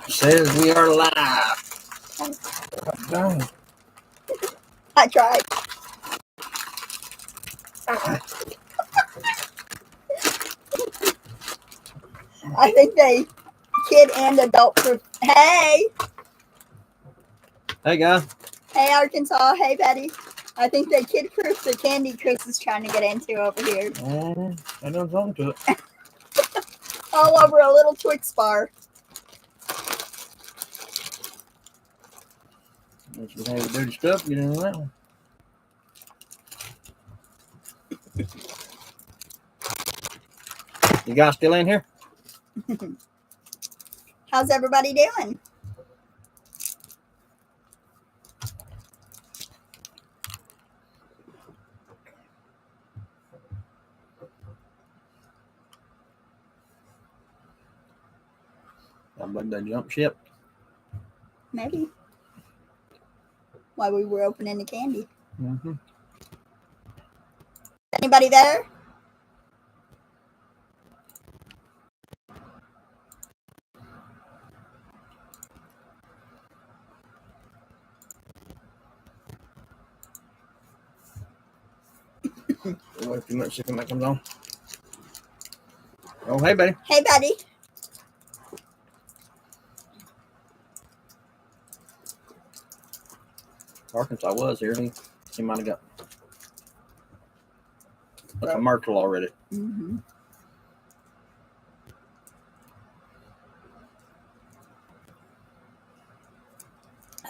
Says we are live. Dang. I tried. I think they kid and adult proof. Hey. Hey, guys. Hey, Arkansas. Hey, Betty. I think they kid proof the candy Chris is trying to get into over here. I done something to it. All over a little Twix bar. There's some heavy dirty stuff. Get into that one. You guys still in here? How's everybody doing? I believe they jumped ship. Maybe. While we were opening the candy. Mm-hmm. Anybody there? Wait a few minutes, see if that comes on. Oh, hey, Betty. Hey, Betty. Arkansas was here. He might have got a commercial already. Mm-hmm.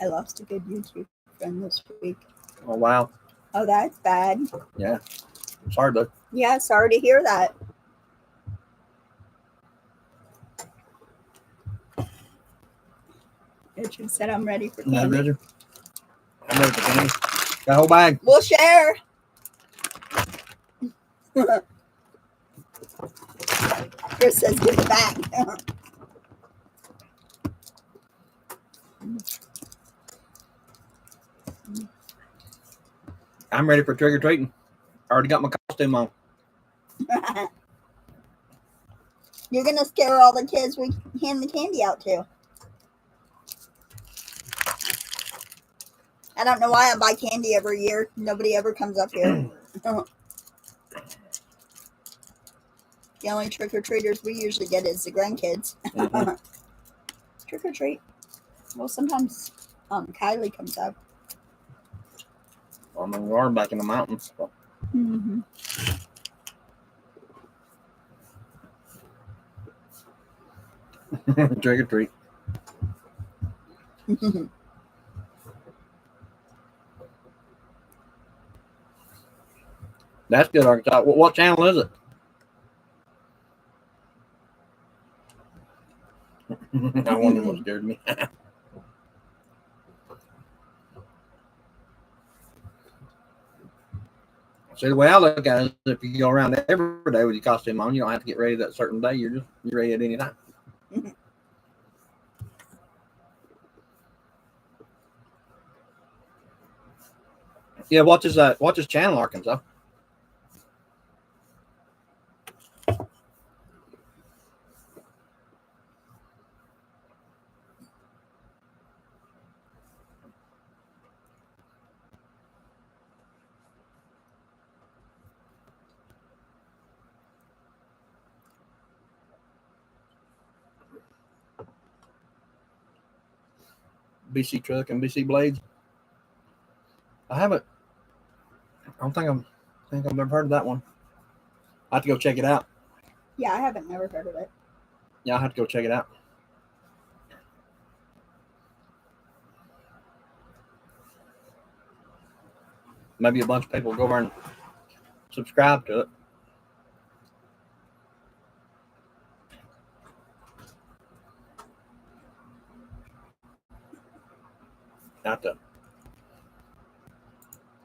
I lost a good YouTube friend this week. Oh, wow. Oh, that's bad. Yeah. Sorry, bud. Yeah, sorry to hear that. Richard said I'm ready for candy. No, Richard. I'm ready for candy. Got a whole bag. We'll share. Chris says give it back. I'm ready for trick-or-treating. I already got my costume on. You're going to scare all the kids we hand the candy out to. I don't know why I buy candy every year. Nobody ever comes up here. The only trick-or-treaters we usually get is the grandkids. Mm-hmm. Trick-or-treat. Well, sometimes Kylie comes up. Well, we are back in the mountains. So. Mm-hmm. Trick or treat. That's good, Arkansas. What channel is it? I wonder what scared me. See, the way I look at it is if you go around every day with your costume on, you don't have to get ready that certain day. You're ready at any time. Yeah, watch his channel, Arkansas. BC Truck and BC Blades. I don't think I've ever heard of that one. I have to go check it out. Yeah, I haven't never heard of it. Yeah, I have to go check it out. Maybe a bunch of people will go over and subscribe to it.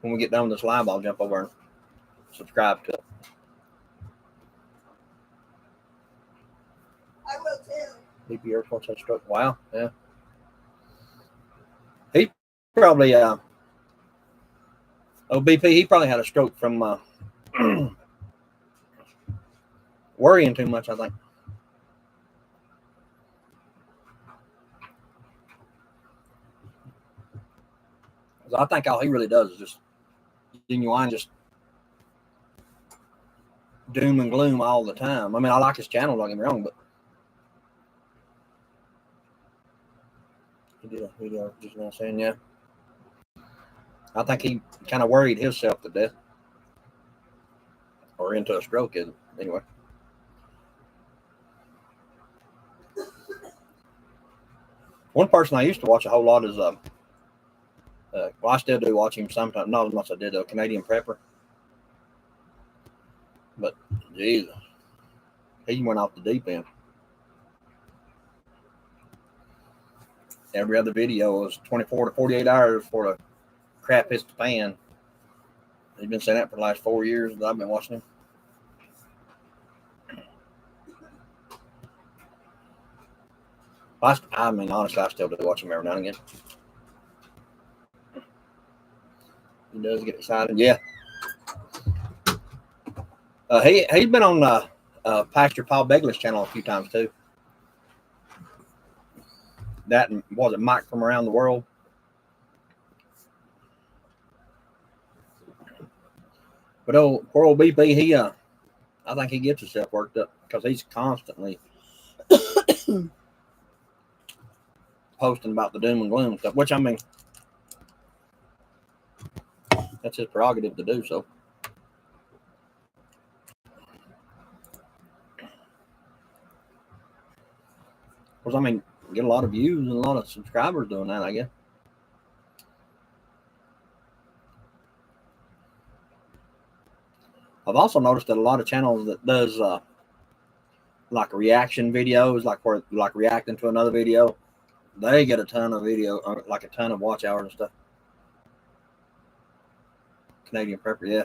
When we get done with this live, I'll jump over and subscribe to it. I will too. BP Airports had a stroke. Wow, yeah. He probably BP. He probably had a stroke from worrying too much, I think. I think all he really does is just genuine, just doom and gloom all the time. I mean, I like his channel, don't get me wrong, but he did a video just now saying, yeah. I think he kind of worried himself to death. Or into a stroke, anyway. One person I used to watch a whole lot is, well, I still do watch him sometimes. Not as much as I did, though. Canadian Prepper. But, Jesus. He went off the deep end. Every other video was 24 to 48 hours before the crap hits the pan. He's been saying that for the last 4 years that I've been watching him. I mean, honestly, I still do watch him every now and again. He does get excited. Yeah. He's been on Pastor Paul Begley's channel a few times, too. That and, was it Mike from Around the World? But poor old BP, I think he gets himself worked up because he's constantly posting about the doom and gloom stuff, which, I mean, that's his prerogative to do so. Because, I mean, get a lot of views and a lot of subscribers doing that, I guess. I've also noticed that a lot of channels that does like reaction videos, like reacting to another video, they get a ton of video, like a ton of watch hours and stuff. Canadian Prepper, yeah.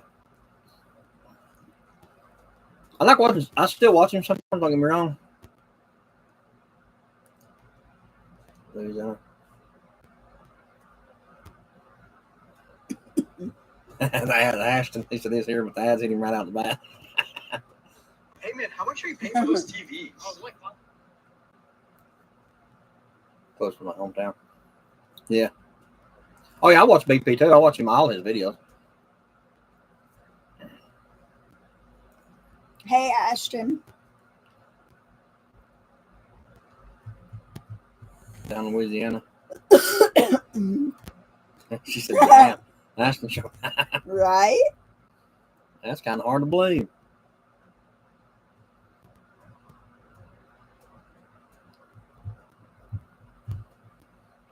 I like watching. I still watch him sometimes. Don't get me wrong. The Ashton, he said this here, but the ads hit him right out the bat. Hey man, how much are you paying for those TVs? Close to my hometown. Yeah. Oh yeah, I watch BP too. I watch him all his videos. Hey, Ashton. Down in Louisiana. She said, damn, Ashton show. Right? That's kind of hard to believe.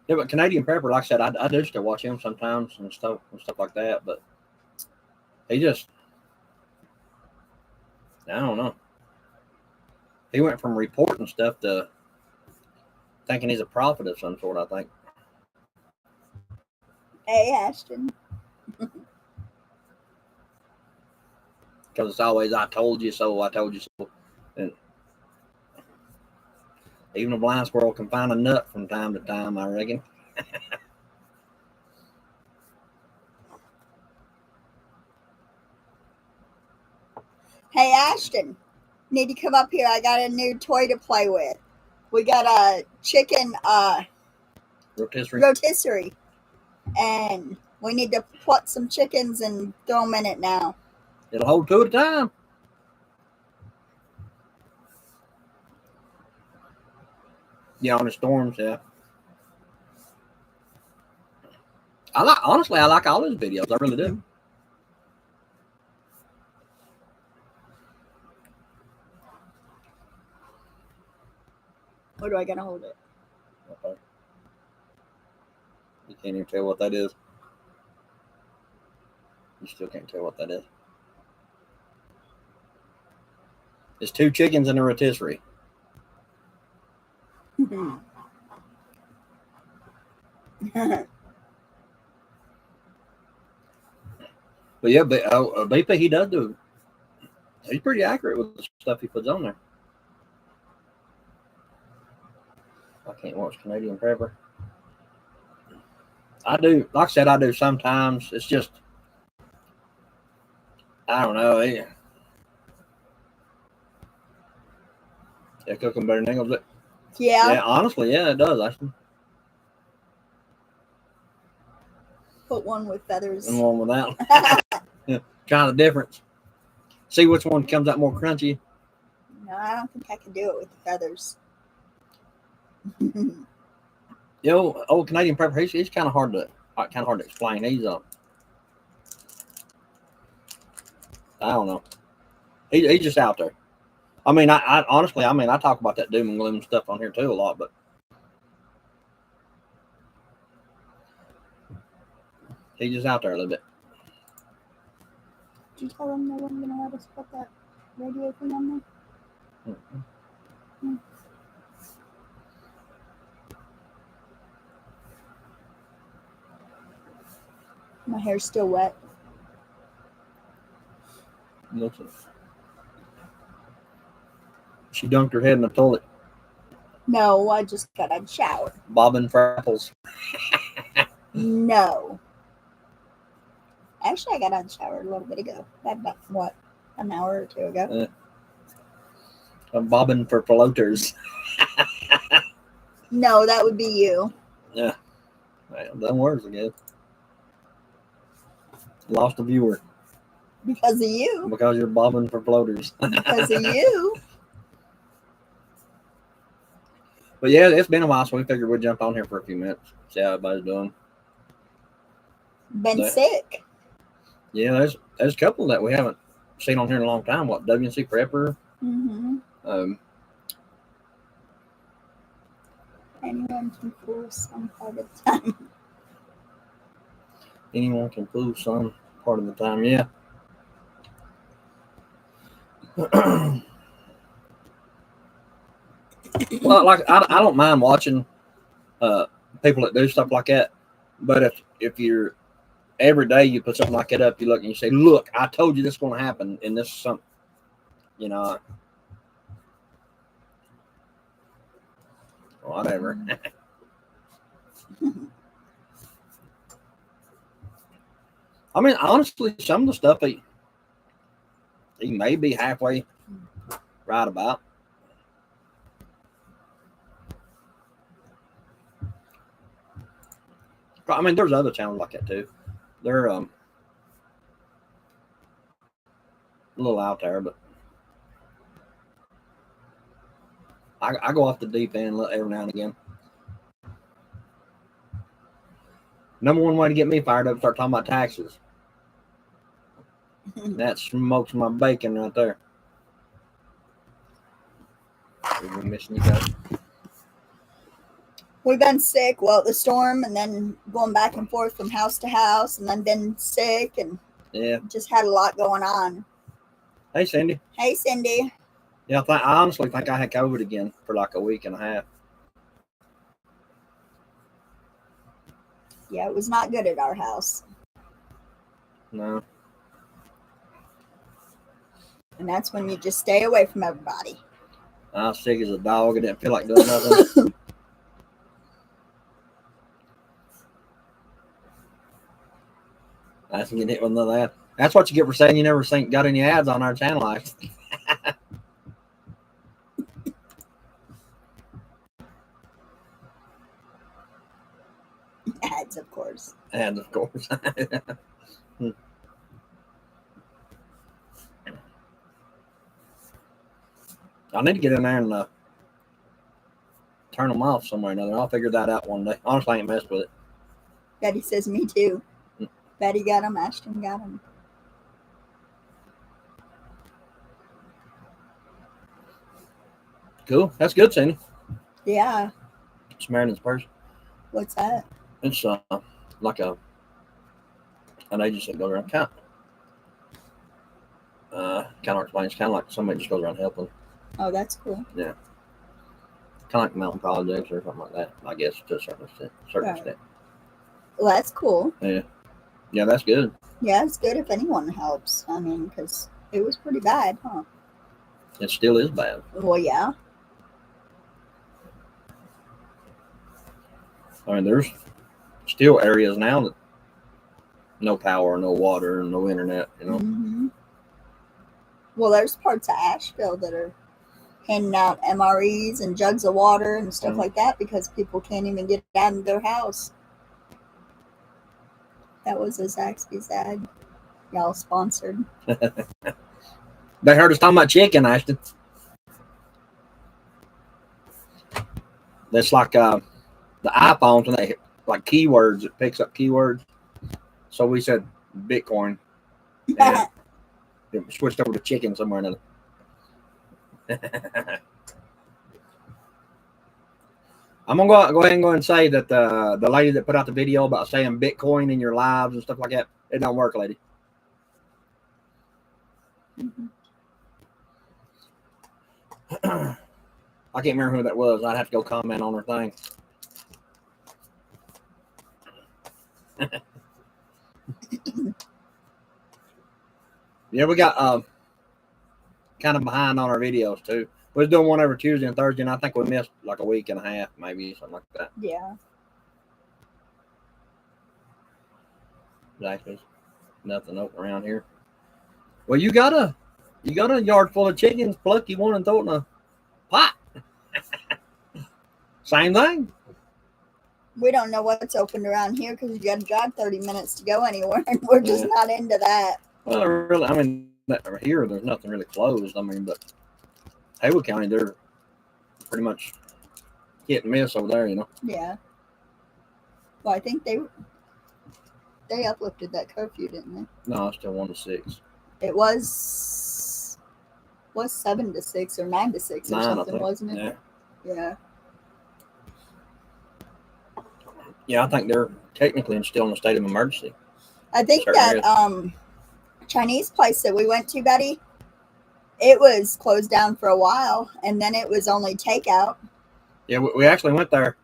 Yeah, but Canadian Prepper, like I said, I do still watch him sometimes and stuff like that, but he just, I don't know. He went from reporting stuff to thinking he's a prophet of some sort, I think. Hey, Ashton. Because it's always, I told you so, I told you so. And even a blind squirrel can find a nut from time to time, I reckon. Hey, Ashton. Need to come up here. I got a new toy to play with. We got a chicken rotisserie. And we need to pluck some chickens and throw them in it now. It'll hold two at a time. Yeah, on the storms, yeah. Honestly, I like all his videos. I really do. Where do I gotta hold it? Okay. You can't even tell what that is. You still can't tell what that is. It's two chickens in a rotisserie. But yeah, BP, he does do. He's pretty accurate with the stuff he puts on there. I can't watch Canadian Prepper. I do, like I said, I do sometimes. It's just, I don't know. Yeah, cooking better than Engels. Yeah. Yeah, honestly, yeah, it does, actually. put one with feathers. and one without. Yeah, try the difference. See which one comes out more crunchy. No, I don't think I can do it with the feathers. Yo, old Canadian prepper, he's kind of hard to explain. He's I don't know. He's just out there. I mean, I honestly, I talk about that doom and gloom stuff on here too a lot, but he's just out there a little bit. Did you tell them they weren't going to let us put that radio thing on there? Mm-hmm. My hair's still wet. Looks like she dunked her head in the toilet. No, I just got out of the shower. Bobbing for apples. No. Actually, I got out of the shower a little bit ago. About, what, an hour or two ago? I'm bobbing for floaters. No, that would be you. Yeah. Well, that works again. Lost a viewer. Because of you. Because you're bobbing for floaters. Because of you. But yeah, it's been a while, so we figured we'd jump on here for a few minutes. See how everybody's doing. Been sick. Yeah, there's a couple that we haven't seen on here in a long time. What, WNC Prepper? Mm-hmm. Anyone can fool some part of the time. Anyone can fool some part of the time, yeah. Well, like I don't mind watching people that do stuff like that, but if you're every day you put something like that up, you look and you say, "Look, I told you this is going to happen," and this is something, you know, whatever. I mean, honestly, some of the stuff he may be halfway right about. I mean, there's other channels like that too. They're a little out there, but I go off the deep end every now and again. Number one way to get me fired up is start talking about taxes. That smokes my bacon right there. We're missing you guys. We've been sick. Well, the storm, and then going back and forth from house to house, and then been sick, and yeah, just had a lot going on. Hey, Cindy. Hey, Cindy. Yeah, I honestly think I had COVID again for like a week and a half. Yeah, it was not good at our house. No. And that's when you just stay away from everybody. I was sick as a dog. I didn't feel like doing nothing. I can get hit with another ad. That's what you get for saying you never got any ads on our channel. Ads, of course. Ads, of course. I need to get in there and turn them off somewhere or another. I'll figure that out one day. Honestly, I ain't messed with it. Betty says, me too. Betty got them. Ashton got them. Cool. That's good, Sandy. Yeah. Samaritan's Purse. What's that? It's like an agency that goes around kind of explains. It's kind of like somebody just goes around helping. Oh, that's cool. Yeah. Kind of like mountain projects or something like that, I guess, to a certain extent. Well, that's cool. Yeah. Yeah, that's good. Yeah, it's good if anyone helps. I mean, because it was pretty bad, huh? It still is bad. Well, yeah. I mean, there's still areas now that no power, no water, no internet, you know. Mm-hmm. Well, there's parts of Asheville that are handing out MREs and jugs of water and stuff like that because people can't even get out of their house. That was a Zaxby's ad. Y'all sponsored. They heard us talking about chicken, Ashton. That's like the iPhones when they like keywords. It picks up keywords. So we said Bitcoin. And it switched over to chicken somewhere or another. I'm gonna go ahead and say that the lady that put out the video about saying Bitcoin in your lives and stuff like that, it don't work, lady. Mm-hmm. I can't remember who that was. I'd have to go comment on her thing. Yeah, we got kind of behind on our videos too. We was doing one every Tuesday and Thursday, and I think we missed like a week and a half, maybe something like that. Yeah. Exactly. Nothing open around here. Well, you got a yard full of chickens. Pluck you one and throw it in a pot. Same thing. We don't know what's open around here because you got to drive 30 minutes to go anywhere, and we're just not into that. Well, really, I mean, here there's nothing really closed. I mean, but Haywood County, they're pretty much hit and miss over there, you know. Yeah. Well, I think they uplifted that curfew, didn't they? No, it's still 1 to 6. It was 7 to 6 or 9 to 6 or 9, something, wasn't it? Yeah. Yeah. Yeah, I think they're technically still in a state of emergency. I think Certain that Chinese place that we went to, Betty, it was closed down for a while, and then it was only takeout. Yeah, we actually went there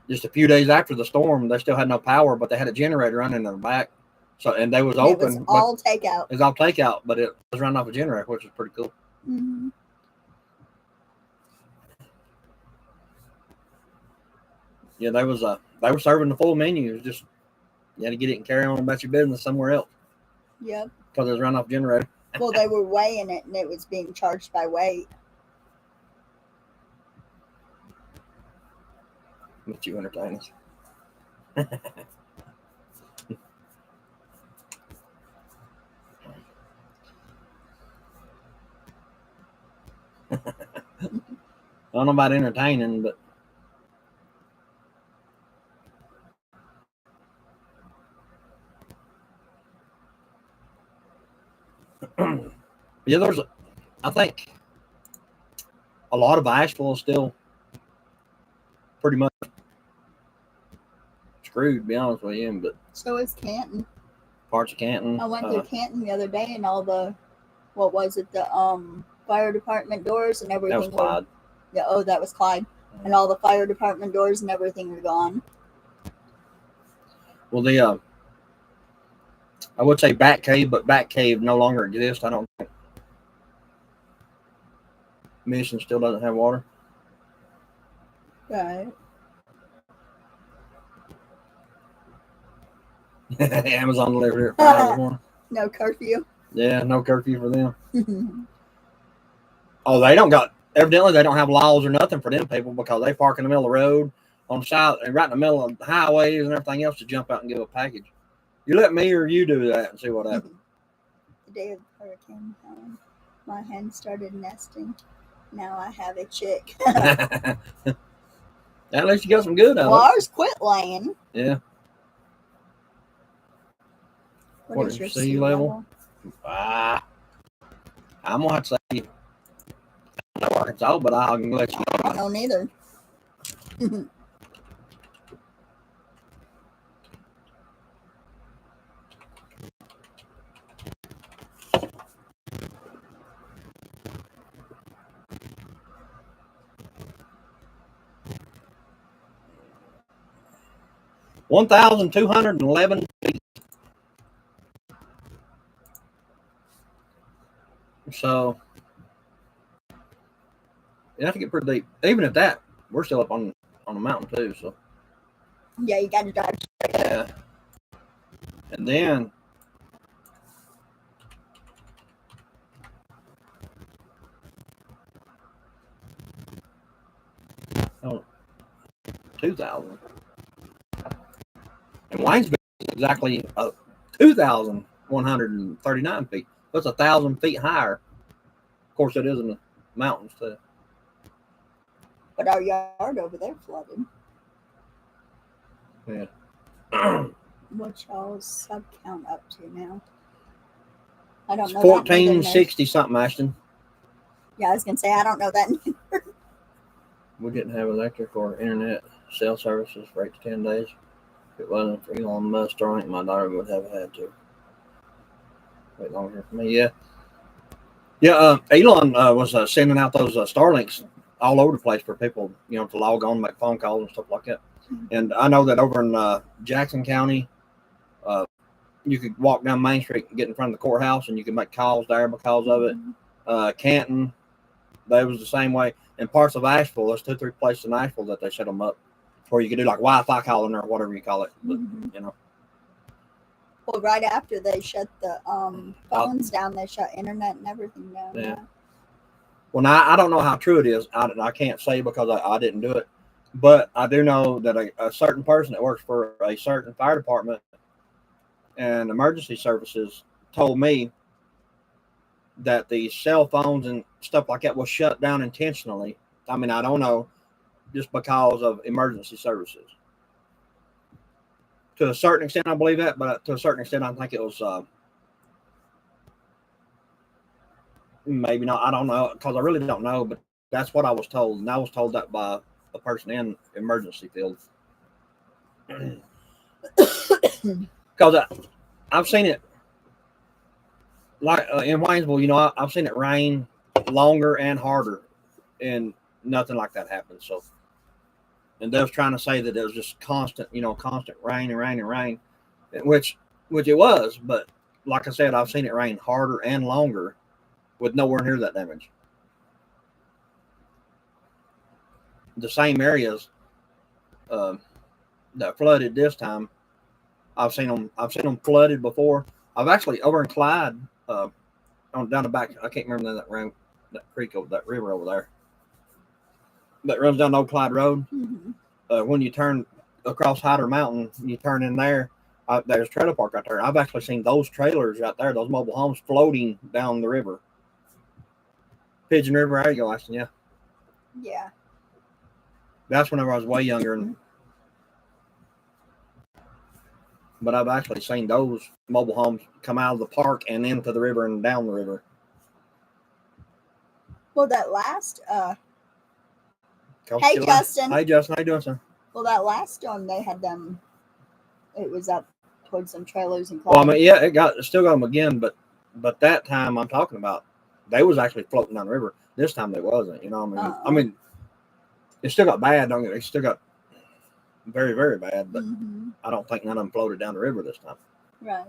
just a few days after the storm. They still had no power, but they had a generator running in their back. So, and they was open. It was all takeout. It was all takeout, but it was running off a generator, which was pretty cool. Mm-hmm. Yeah, they were serving the full menu. It was just you had to get it and carry on about your business somewhere else. Yep. Because it was running off a generator. Well, they were weighing it, and it was being charged by weight. But you entertain us. I don't know about entertaining, but yeah, I think a lot of Asheville is still pretty much screwed, to be honest with you, but So is Canton. parts of Canton. I went through Canton the other day, and all the, what was it, the fire department doors and everything. That was Clyde. Yeah, that was Clyde. And all the fire department doors and everything were gone. Well, I would say Batcave, but Batcave no longer exists. I don't think. Mission still doesn't have water. Right. Amazon delivered it 5 this morning. No curfew. Yeah, no curfew for them. Oh, evidently they don't have laws or nothing for them people because they park in the middle of the road on the side and right in the middle of the highways and everything else to jump out and give a package. You let me or you do that and see what happens. The day of the hurricane, my hen started nesting. Now I have a chick. At least you got some good out Well, of it. ours quit laying. Yeah. What is your sea level? I'm gonna have to say I know Arkansas, but I can let you know. I don't know neither. $1,211 feet. So you have to get pretty deep. Even at that, we're still up on the mountain too. So Yeah, you got to drive. yeah, and then oh, 2,000. And Waynesville is exactly 2,139 feet. That's 1,000 feet higher. Of course, it is in the mountains too. But our yard over there flooded. Yeah. What's y'all's sub count up to now? I don't It's know. That 1460 something, Ashton. Yeah, I was gonna say I don't know that. We didn't have electric or internet cell services for 8 to 10 days. If it wasn't for Elon Musk, I think my daughter would have had to wait longer for me. Yeah. Yeah, Elon was sending out those Starlinks all over the place for people, to log on, make phone calls and stuff like that. And I know that over in Jackson County, you could walk down Main Street and get in front of the courthouse, and you can make calls there because of it. Canton, that was the same way. And parts of Asheville, there's 2 or 3 places in Asheville that they set them up where you could do like Wi-Fi calling or whatever you call it. But, Well, right after they shut the phones down, they shut internet and everything down. Yeah. Well, now I don't know how true it is. I can't say because I didn't do it, but I do know that a certain person that works for a certain fire department and emergency services told me that the cell phones and stuff like that was shut down intentionally. I mean, I don't know, just because of emergency services. To a certain extent, I believe that, but to a certain extent, I think it was maybe not. I don't know because I really don't know, but that's what I was told, and I was told that by a person in emergency field. Because I've seen it, like in Waynesville, I've seen it rain longer and harder, and nothing like that happened. So, and they was trying to say that it was just constant rain and rain and rain, which it was. But like I said, I've seen it rain harder and longer with nowhere near that damage. The same areas that flooded this time, I've seen them flooded before. I've actually over in Clyde, on down the back. I can't remember that creek over that river over there that runs down Old Clyde Road. When you turn across Hyder Mountain, you turn in there. There's a trailer park right there. I've actually seen those trailers out there, those mobile homes floating down the river. Pigeon River, there you go, Ashton. Yeah. Yeah. That's whenever I was way younger. But I've actually seen those mobile homes come out of the park and into the river and down the river. Well, that last Hey, Justin. Hey, Justin. How you doing, sir? Well, that last storm, they had them. It was up towards some trailers and. Well, I mean, yeah, it still got them again, but that time I'm talking about, they was actually floating down the river. This time they wasn't. I mean, it still got bad. Don't get. It still got very, very bad, but I don't think none of them floated down the river this time. Right.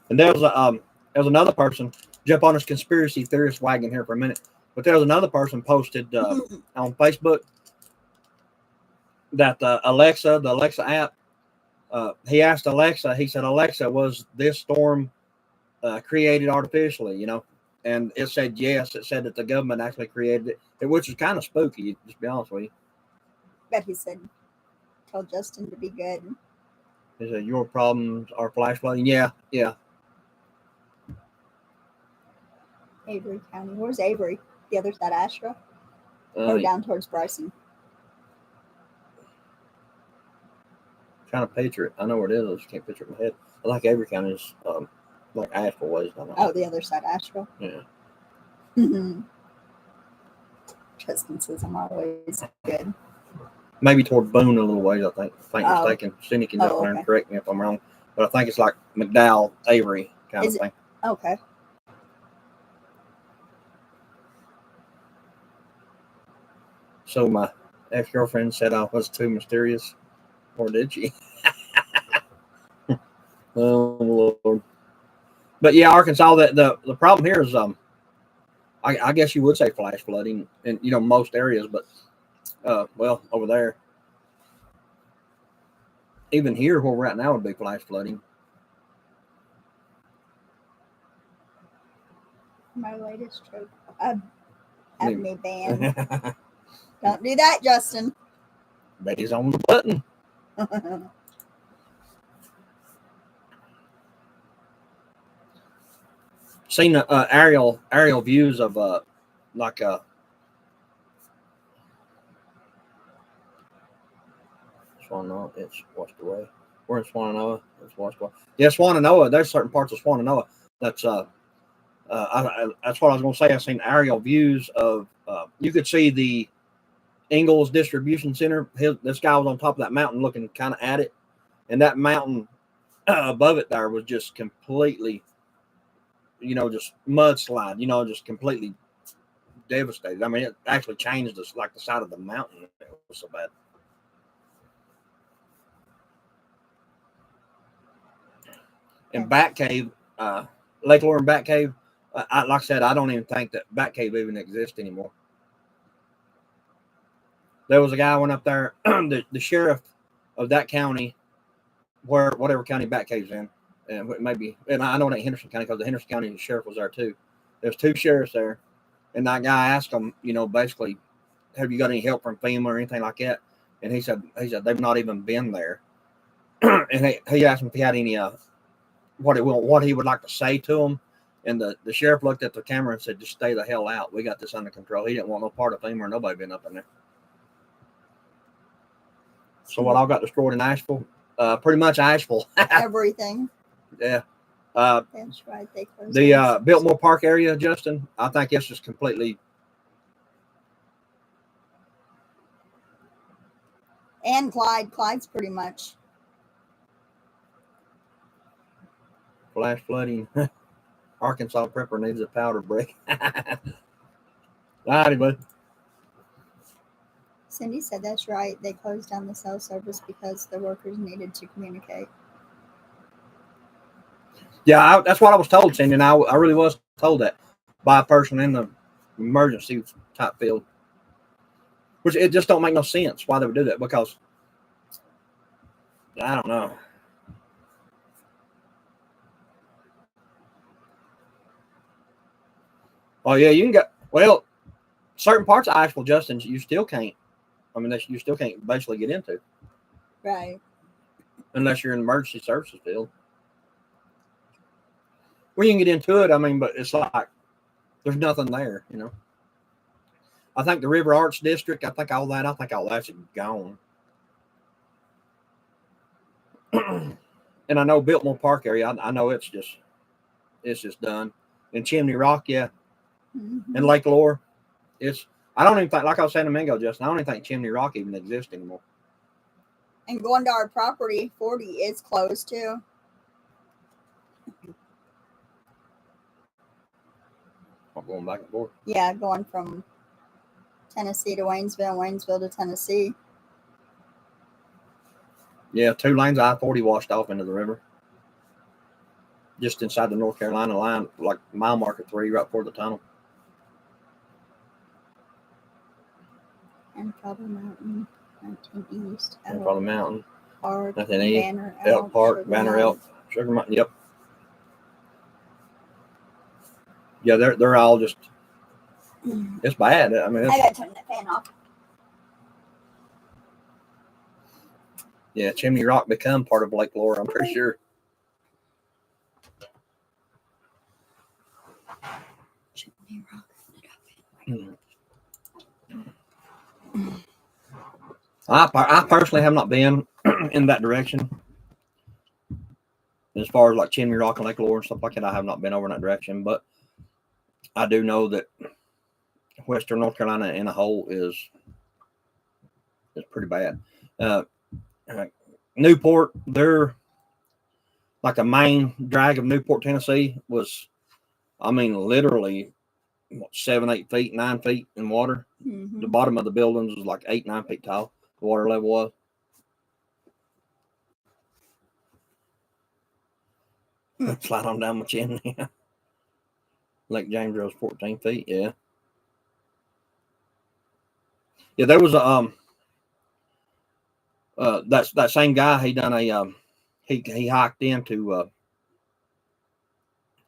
And there was another person. Jump on this conspiracy theorist wagon here for a minute. But there was another person posted on Facebook that the Alexa app, he asked Alexa, he said, Alexa, was this storm created artificially, And it said yes. It said that the government actually created it, which is kind of spooky, just to be honest with you. But he said, told Justin to be good. He said, your problems are flash flooding. Yeah. Avery County. Where's Avery? The other side, Asheville? Or down towards Bryson? Trying to picture it. I know where it is. I just can't picture it in my head. I like Avery County is like Asheville ways. Oh, the other side, Asheville? Yeah. Justin says I'm always good. Maybe toward Boone a little ways, I think. If I'm mistaken. Cindy can jump there and correct me if I'm wrong. But I think it's like McDowell, Avery kind of thing. Okay. So my ex-girlfriend said I was too mysterious. Or did she? Oh, Lord. But yeah, Arkansas, the problem here is, I guess you would say flash flooding in, most areas, but, well, over there. Even here where we're at now would be flash flooding. My latest trip. Have me banned. Don't do that, Justin. Betty's on the button. Seen aerial views of like Swannanoa. It's washed away. We're in Swannanoa. It's washed away. Yeah, Swannanoa. There's certain parts of Swannanoa that's that's what I was going to say. I've seen aerial views of. You could see the Ingalls Distribution Center. This guy was on top of that mountain looking kind of at it, and that mountain above it there was just completely, just mudslide. Just completely devastated. I mean, it actually changed us like the side of the mountain. It was so bad. And Bat Cave, Lake Lure and Bat Cave, like I said, I don't even think that Bat Cave even exists anymore. There was a guy went up there, the sheriff of that county, whatever county Bat Cave's in, and maybe, and I know it ain't Henderson County because the Henderson County sheriff was there too. There's 2 sheriffs there, and that guy asked them, basically, have you got any help from FEMA or anything like that? And he said they've not even been there. And he asked him if he had any what he would like to say to them. And the sheriff looked at the camera and said, just stay the hell out. We got this under control. He didn't want no part of FEMA or nobody been up in there. So what all got destroyed in Asheville? Pretty much Asheville. Everything. Yeah. That's right. They closed the Biltmore Park area, Justin, I think it's just completely. And Clyde's pretty much. Flash flooding. Arkansas prepper needs a powder break. Alrighty, bud. Cindy said that's right. They closed down the cell service because the workers needed to communicate. Yeah, that's what I was told, Cindy, and I really was told that by a person in the emergency type field. Which it just don't make no sense why they would do that, because I don't know. Oh yeah, you can go. Certain parts of Asheville, Justin, you still can't. I mean, you still can't basically get into. Right. Unless you're in emergency services field. Well, you can get into it. I mean, but it's like there's nothing there. I think the River Arts District. I think all that's gone. And I know Biltmore Park area. I know it's just done. And Chimney Rock, yeah. Mm-hmm. And Lake Lure, I don't even think, like I was saying a minute ago, Justin, I don't even think Chimney Rock even exists anymore. And going to our property, 40 is closed too. I'm going back and forth. Yeah, going from Tennessee to Waynesville, Waynesville to Tennessee. Yeah, 2 lanes of I-40 washed off into the river. Just inside the North Carolina line, like mile marker 3, right before the tunnel. And Father Mountain, 19 East. And Father Mountain. Park, Nothing East. Banner Elk Park, Sugar Banner Mountain. Elk, Sugar Mountain. Yep. Yeah, they're all just. It's bad. I mean, I gotta turn that fan off. Yeah, Chimney Rock become part of Lake Lure, I'm pretty sure. Chimney Rock. I personally have not been in that direction. As far as like Chimney Rock and Lake Lure and stuff like that, I have not been over in that direction. But I do know that Western North Carolina in a whole is pretty bad. Newport, they're like the main drag of Newport, Tennessee was, I mean, literally 7, 8 feet, 9 feet in water. Mm-hmm. The bottom of the buildings was like 8, 9 feet tall. The water level was. Slide on down my chimney. Lake James Rose 14 feet. Yeah. Yeah, there was a that same guy. He done a he hiked into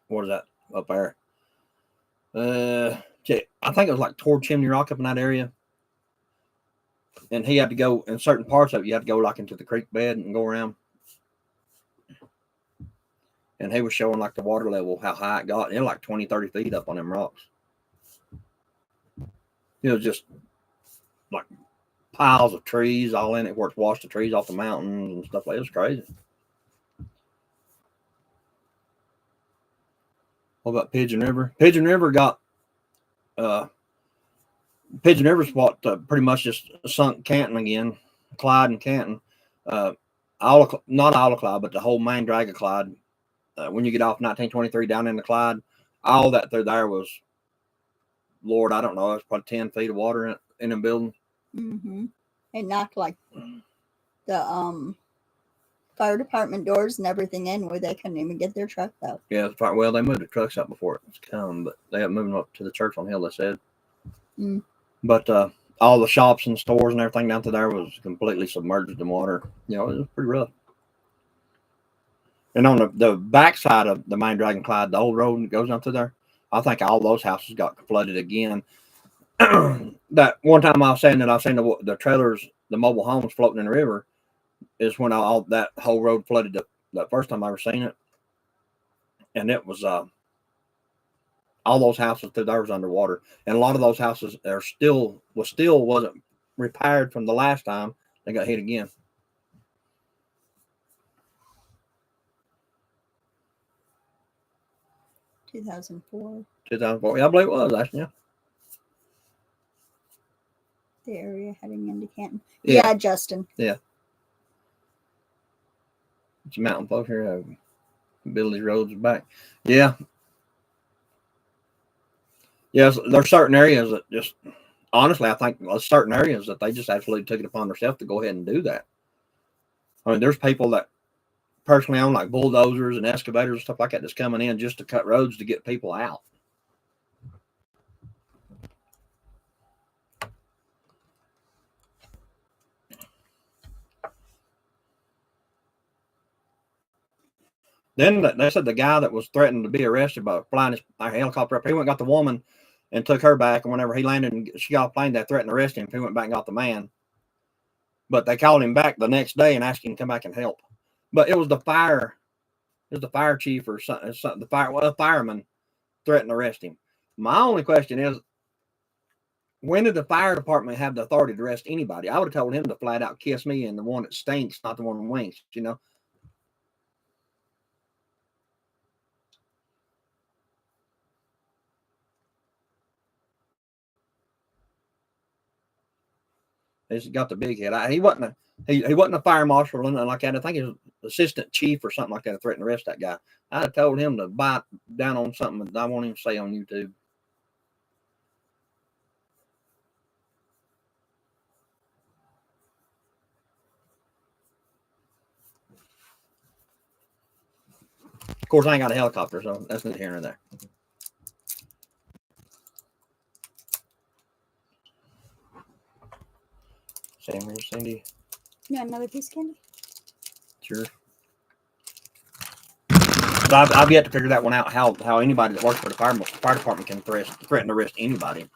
what is that up there? I think it was like toward Chimney Rock up in that area. and he had to go in certain parts of it. You had to go like into the creek bed and go around. And he was showing like the water level, how high it got. And it was like 20, 30 feet up on them rocks. It was just like piles of trees all in it where it's washed the trees off the mountains and stuff like that. It was crazy. What about Pigeon River? Pigeon River got Pigeon River's what pretty much just sunk Canton again, Clyde and Canton. Not all of Clyde, but the whole main drag of Clyde. When you get off 1923 down into Clyde, all that through there was, Lord, I don't know, it's probably 10 feet of water in the building. Mm-hmm. It knocked like the fire department doors and everything in where they couldn't even get their truck out. Yeah, well, they moved the trucks out before it was come, but they haven't moved them up to the church on Hill, they said. Mm. But all the shops and stores and everything down to there was completely submerged in water. You know, it was pretty rough. And on the backside of the main Dragon Clyde, the old road that goes down through there, I think all those houses got flooded again. That one time I was saying that I seen the trailers, the mobile homes floating in the river, is when all that whole road flooded the first time I ever seen it. And it was all those houses through there was underwater. And a lot of those houses wasn't repaired from the last time they got hit again. 2004. 2004. Yeah, I believe it was, actually. Yeah. The area heading into Canton. Yeah. Yeah, Justin. Yeah. It's a mountain folk here. Build these roads back. Yeah. Yes, there's certain areas that just, honestly, I think there's certain areas that they just absolutely took it upon themselves to go ahead and do that. I mean, there's people that personally own like bulldozers and excavators and stuff like that that's coming in just to cut roads to get people out. Then they said the guy that was threatened to be arrested by flying his helicopter up, he went and got the woman and took her back. And whenever he landed and she got off the plane, they threatened to arrest him. He went back and got the man. But they called him back the next day and asked him to come back and help. But it was the fire chief or something. The fireman threatened to arrest him. My only question is, when did the fire department have the authority to arrest anybody? I would have told him to flat out kiss me and the one that stinks, not the one that winks, you know. He's got the big head. He wasn't a fire marshal or nothing like that. I think he was assistant chief or something like that. Threatened to arrest that guy. I'd have told him to bite down on something that I won't even say on YouTube. Of course, I ain't got a helicopter, so that's neither here nor there. Sam, Cindy. You want another piece of candy? Sure. But I've yet to figure that one out. How anybody that works for the fire department can threaten to arrest anybody.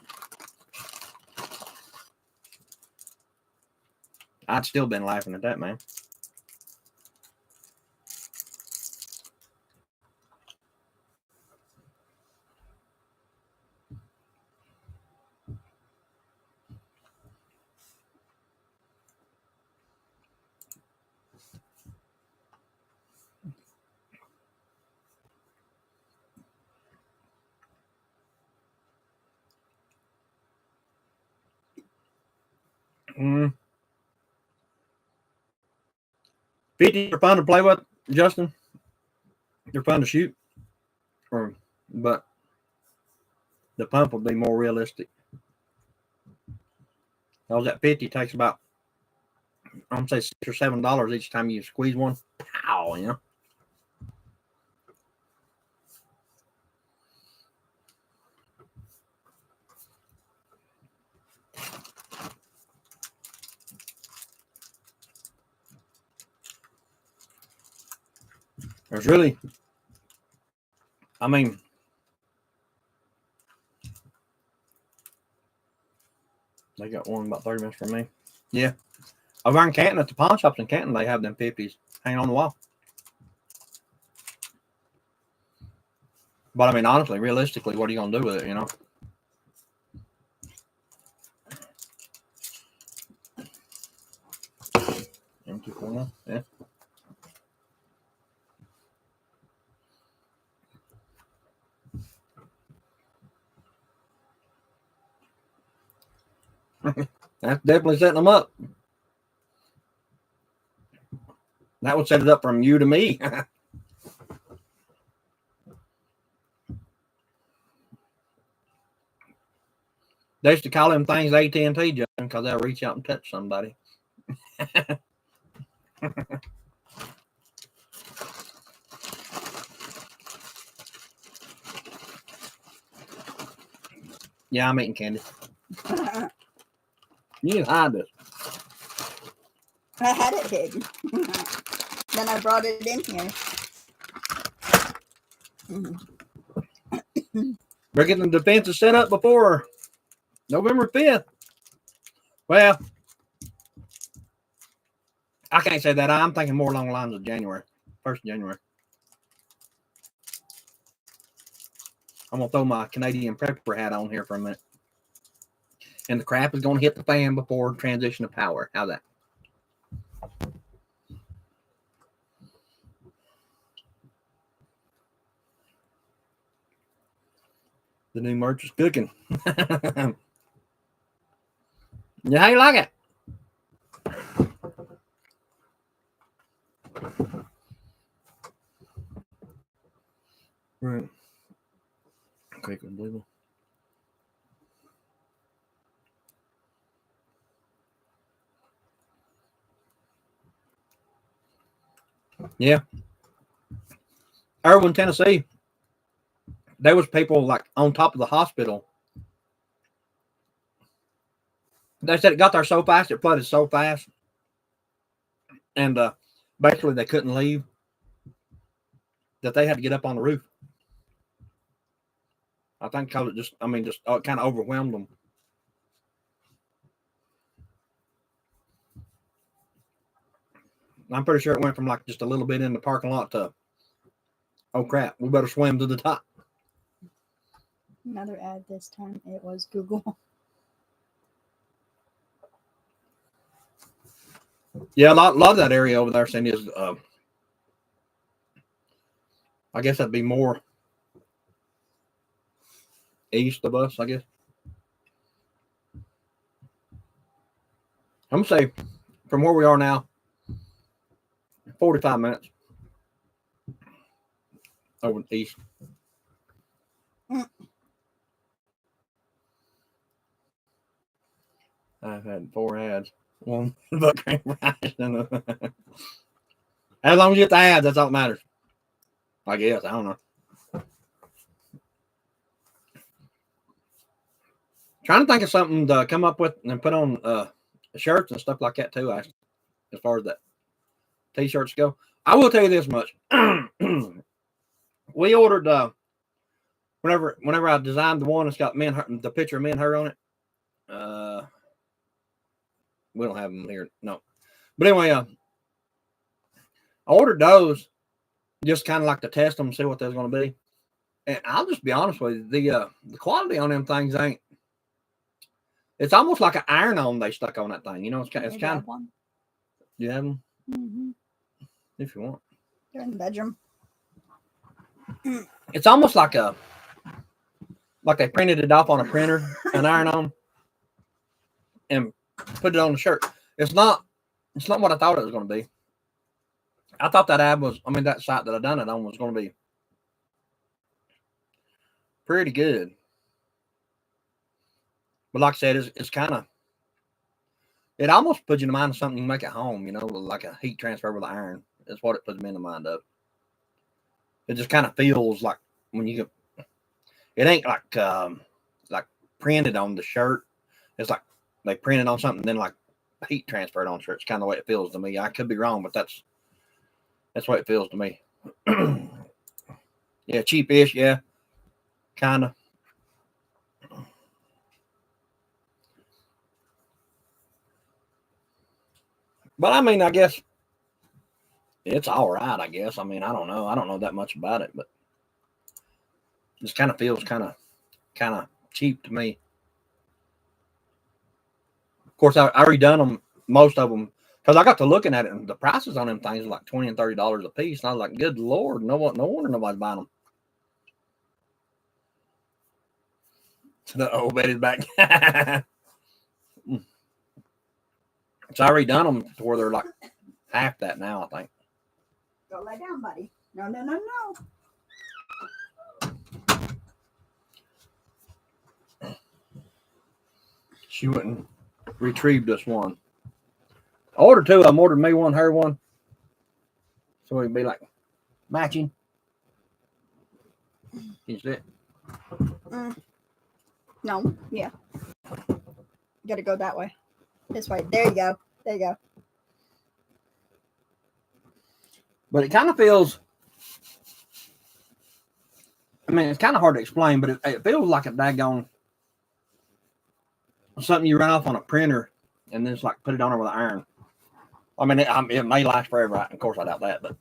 I'd still been laughing at that, man. Mm. 50 are fun to play with, Justin. They're fun to shoot. But the pump will be more realistic. Because that 50 takes about, I'm going to say $6 or $7 each time you squeeze one. Pow, you know. There's really, I mean, they got one about 30 minutes from me. Yeah. Over in Canton, at the pawn shops in Canton, they have them 50s hanging on the wall. But I mean, honestly, realistically, what are you going to do with it, you know? Empty corner, yeah. That's definitely setting them up. That would set it up from you to me. They used to call them things AT&T, Justin, because they'll reach out and touch somebody. Yeah, I'm eating candy. You need to hide this. I had it hidden. Then I brought it in here. We're getting the defenses set up before November 5th. Well, I can't say that. I'm thinking more along the lines of January. 1st of January. I'm going to throw my Canadian prepper hat on here for a minute. And the crap is going to hit the fan before transition of power. How's that? The new merch is cooking. Yeah, how you like it? Right. Quick and unbelievable. Yeah. Irwin, Tennessee. There was people like on top of the hospital. They said it got there so fast, it flooded so fast. And basically they couldn't leave. That they had to get up on the roof. I think because it just kind of overwhelmed them. I'm pretty sure it went from like just a little bit in the parking lot to, oh crap, we better swim to the top. Another ad this time. It was Google. Yeah, a lot of that area over there, Cindy, is, I guess that'd be more east of us, I guess. I'm going to say from where we are now, 45 minutes over east. I've had 4 ads. One book cream fries. As long as you get the ads, that's all that matters. I guess. I don't know. Trying to think of something to come up with and put on shirts and stuff like that too, actually, as far as that t-shirts go. I will tell you this much. We ordered whenever I designed the one that's got the picture of me and her on it. We don't have them here. No. But anyway, I ordered those just kind of like to test them and see what they're going to be. And I'll just be honest with you, the quality on them things ain't. It's almost like an iron-on they stuck on that thing. You know, it's kind of. One. You have them? Mm-hmm. If you want. They're in the bedroom. It's almost like they printed it off on a printer, an iron-on, and put it on the shirt. It's not what I thought it was going to be. I thought that that site that I done it on was going to be pretty good. But like I said, it's kind of, it almost puts you in mind of something you make at home, you know, like a heat transfer with iron. Is what it puts me in the mind of. It just kind of feels like when you get, it ain't like printed on the shirt. It's like they printed on something, then like heat transferred on shirt. It's kind of the way it feels to me. I could be wrong, but that's what it feels to me. Yeah, cheapish, yeah, kind of. But I mean, I guess it's all right. I guess. I mean, I don't know. I don't know that much about it, but this kind of feels kind of cheap to me. Of course, I redone them, most of them, because I got to looking at it, and the prices on them things are like $20 and $30 a piece. And I was like, good Lord, no wonder nobody's buying them. The old Betty's back. So I redone them to where they're like half that now, I think. Go lay down, buddy. No, no, no, no. She went and retrieved this one. I ordered two. I'm ordered me one, her one. So it'd be like matching. Can you see it? No, yeah. You gotta go that way. This way. There you go. There you go. But it kind of feels, I mean, it's kind of hard to explain, but it feels like a daggone something you run off on a printer and then it's like put it on there with an iron. I mean, it may last forever. Of course, I doubt that, but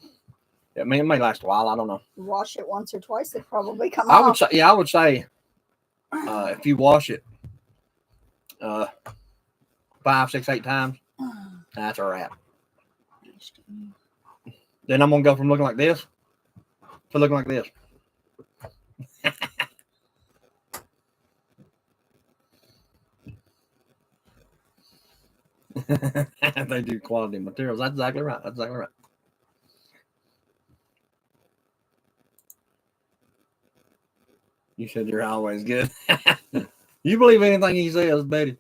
it may last a while. I don't know. Wash it once or twice, it probably come I off. would say, yeah, I would say if you wash it 5, 6, 8 times, that's a wrap. Then I'm gonna go from looking like this to looking like this. They do quality materials. That's exactly right. That's exactly right. You said you're always good. You believe anything he says, Betty?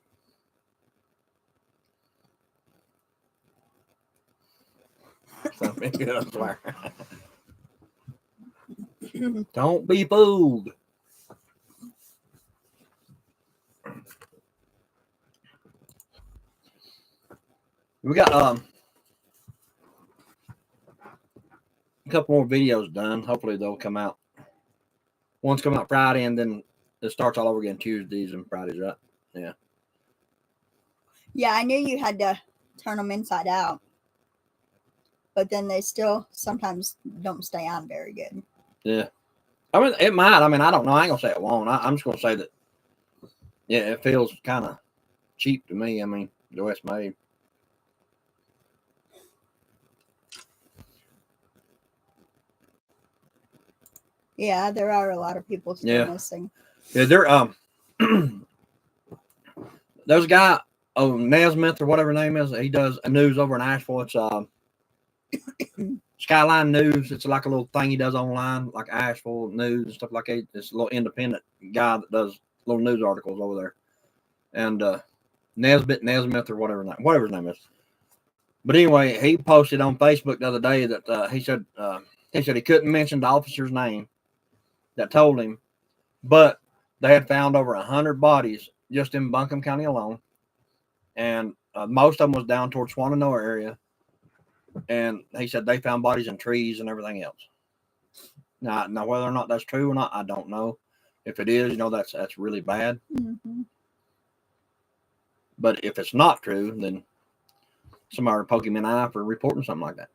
Something good, I swear. Don't be fooled. We got a couple more videos done. Hopefully they'll come out. One's coming out Friday, and then it starts all over again Tuesdays and Fridays, right? Yeah. Yeah, I knew you had to turn them inside out. But then they still sometimes don't stay on very good. Yeah. I mean, it might. I mean, I don't know. I ain't going to say it won't. I'm just going to say that, yeah, it feels kind of cheap to me. I mean, the way it's made. Yeah, there are a lot of people still missing. Yeah, there's a guy, Nesmith or whatever his name is. He does a news over in Asheville. It's Skyline News. It's like a little thing he does online, like Asheville News and stuff like that. It's a little independent guy that does little news articles over there. And Nesmith or whatever his name is. But anyway, he posted on Facebook the other day that he said he couldn't mention the officer's name that told him, but they had found over 100 bodies just in Buncombe County alone, and most of them was down towards Swananoa area. And he said they found bodies in trees and everything else. Now whether or not that's true or not, I don't know. If it is, that's really bad. Mm-hmm. But if it's not true, then somebody would poke him in the eye for reporting something like that.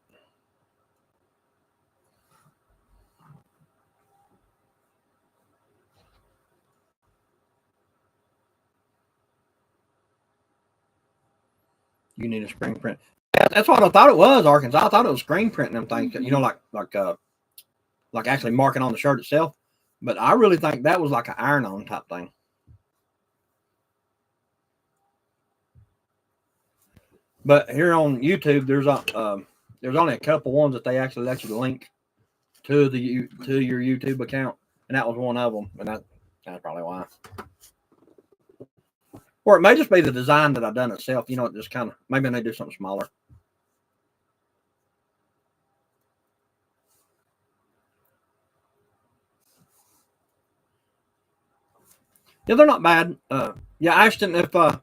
You need a screen print. That's what I thought it was, Arkansas. I thought it was screen printing them things, like actually marking on the shirt itself. But I really think that was like an iron-on type thing. But here on YouTube, there's only a couple ones that they actually let you link to your YouTube account, and that was one of them. And that's probably why. Or it may just be the design that I've done itself. It just kind of, maybe they do something smaller. Yeah, they're not bad. Yeah, Ashton, if I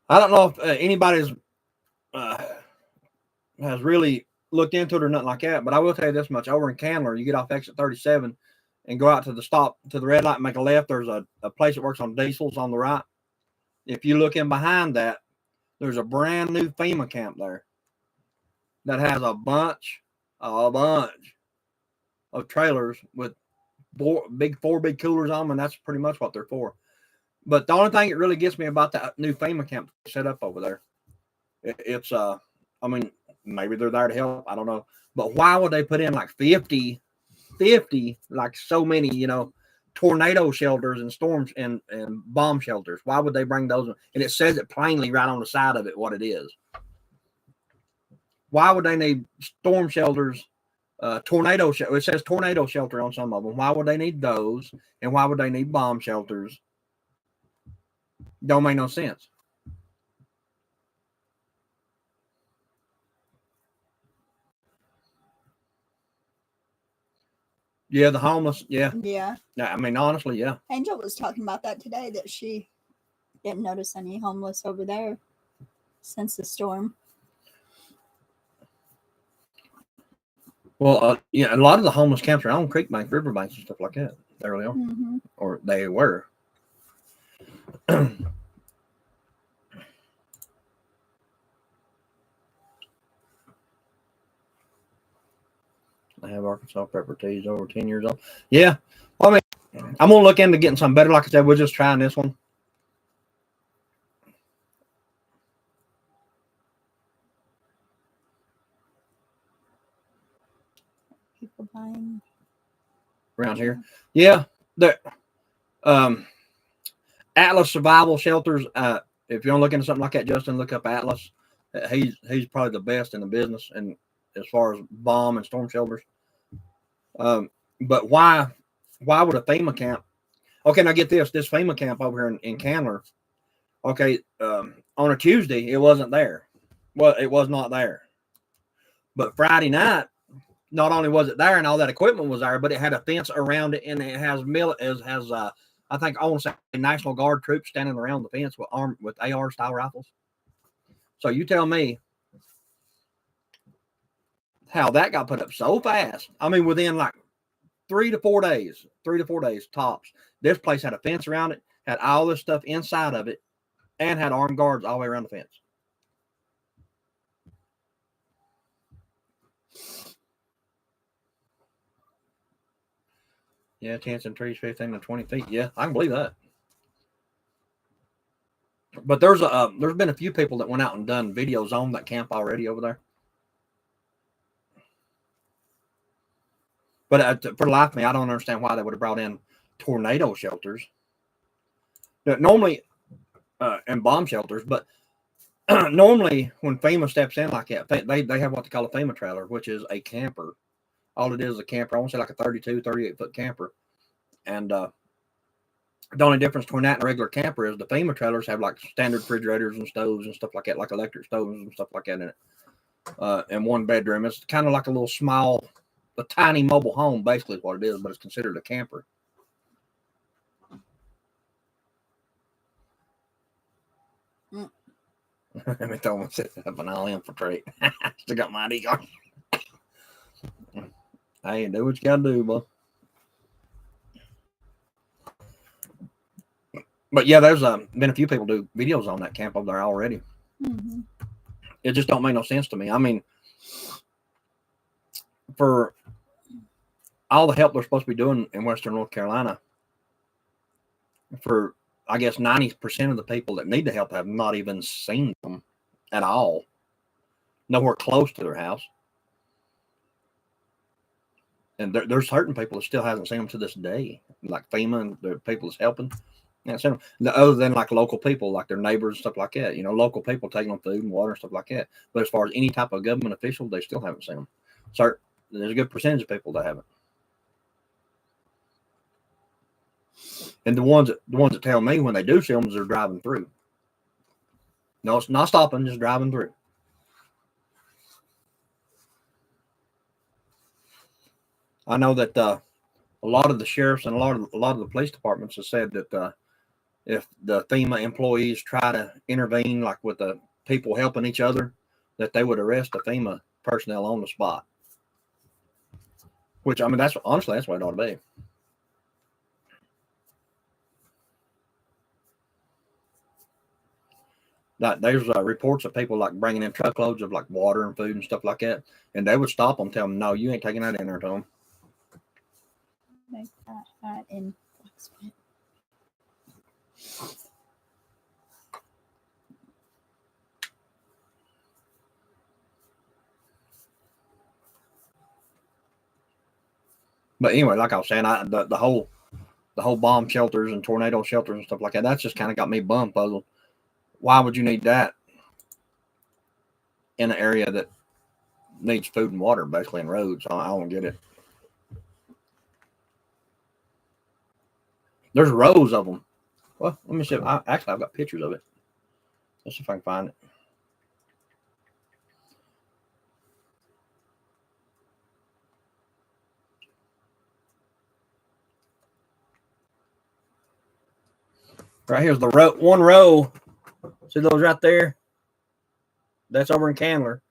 don't know if anybody's has really looked into it or nothing like that, but I will tell you this much. Over in Candler, you get off exit 37 and go out to the red light and make a left. There's a place that works on diesels on the right. If you look in behind that, There's a brand new FEMA camp there that has a bunch of trailers with four big coolers on them, and that's pretty much what they're for. But the only thing that really gets me about that new FEMA camp set up over there, it's I mean, maybe they're there to help. I don't know. But why would they put in like 50, like so many, tornado shelters and storms and bomb shelters? Why would they bring those? And it says it plainly right on the side of it what it is. Why would they need storm shelters, tornado shelter? It says tornado shelter on some of them. Why would they need those? And why would they need bomb shelters? Don't make no sense. Yeah, the homeless. Yeah. Yeah. I mean, honestly, yeah. Angel was talking about that today, that she didn't notice any homeless over there since the storm. Well, yeah, a lot of the homeless camps are on creek banks, river banks, and stuff like that. They really are, Mm-hmm. or they were. I have Arkansas pepper teas over 10 years old. Yeah. Well, I mean, I'm going to look into getting something better. Like I said, we're just trying this one. People buying Around here. Yeah. The Atlas Survival Shelters. If you want to look into something like that, Justin, look up Atlas. He's probably the best in the business, and as far as bomb and storm shelters. But why would a FEMA camp? Okay, now get this FEMA camp over here in Candler. Okay, on a Tuesday it wasn't there. Well, it was not there. But Friday night, not only was it there and all that equipment was there, but it had a fence around it, and it has I think I want to say National Guard troops standing around the fence with AR style rifles. So you tell me how that got put up so fast. I mean, within like 3 to 4 days tops. This place had a fence around it, had all this stuff inside of it, and had armed guards all the way around the fence. Yeah, tents and trees 15 to 20 feet. Yeah, I can believe that. But there's been a few people that went out and done videos on that camp already over there. But for the life of me, I don't understand why they would have brought in tornado shelters. Normally, and bomb shelters, but normally when FEMA steps in like that, they have what they call a FEMA trailer, which is a camper. All it is a camper. I want to say like a 32, 38-foot camper. And the only difference between that and a regular camper is the FEMA trailers have like standard refrigerators and stoves and stuff like that, like electric stoves and stuff like that in it. And one bedroom. It's kind of like a tiny mobile home, basically is what it is, but it's considered a camper. Let me throw myself up and I'll infiltrate. Still got my ID card. Hey, do what you gotta do, boy. But yeah, there's been a few people do videos on that camp over there already. Mm-hmm. It just don't make no sense to me. I mean, for all the help they're supposed to be doing in Western North Carolina, for I guess 90% of the people that need the help have not even seen them at all. Nowhere close to their house. And there's certain people that still hasn't seen them to this day, like FEMA and the people that's helping. Other than like local people, like their neighbors and stuff like that. Local people taking them food and water and stuff like that. But as far as any type of government official, they still haven't seen them. So there's a good percentage of people that haven't. And the ones that tell me when they do see them is they're driving through. No, it's not stopping, just driving through. I know that a lot of the sheriffs and a lot of the police departments have said that if the FEMA employees try to intervene, like with the people helping each other, that they would arrest the FEMA personnel on the spot. Which, I mean, that's honestly, that's what it ought to be. There's reports of people like bringing in truckloads of like water and food and stuff like that, and they would stop them, tell them, "No, you ain't taking that in there," to them. Make that hat in flex fit. But anyway, like I was saying, the whole bomb shelters and tornado shelters and stuff like that, that's just kind of got me bum puzzled. Why would you need that in an area that needs food and water, basically, and roads? I don't get it. There's rows of them. Well, let me see. I've got pictures of it. Let's see if I can find it. Right here's the row. One row. See those right there? That's over in Candler,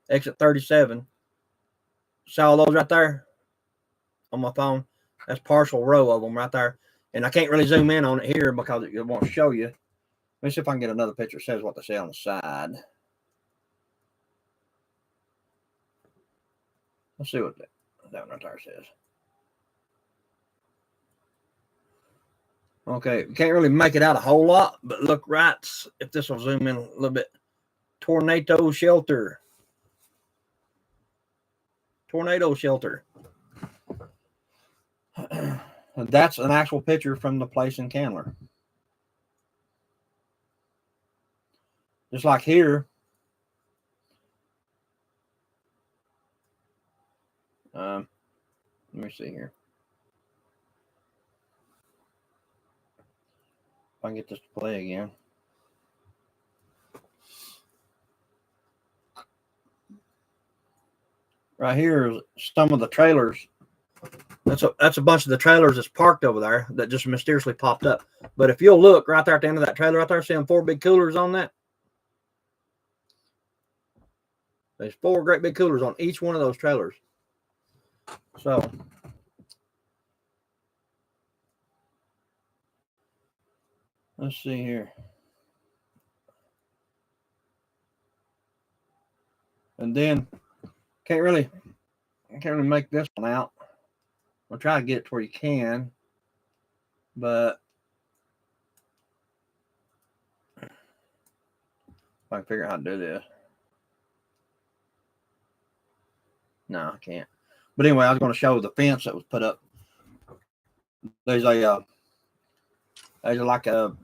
exit 37. See all those right there on my phone? That's partial row of them right there. And I can't really zoom in on it here because it won't show you. Let me see if I can get another picture that says what they say on the side. Let's see what that right there says. Okay, you can't really make it out a whole lot, but look right, if this will zoom in a little bit. Tornado shelter. Tornado shelter. That's an actual picture from the place in Candler. Just like here. Let me see here. If I can get this to play again. Right here is some of the trailers. That's a bunch of the trailers that's parked over there that just mysteriously popped up. But if you'll look right there at the end of that trailer right there, see them 4 big coolers on that? There's 4 great big coolers on each one of those trailers. So let's see here. And then can't really make this one out. I'll try to get it to where you can, but if I can figure out how to do this. No, I can't. But anyway, I was going to show the fence that was put up. There's like an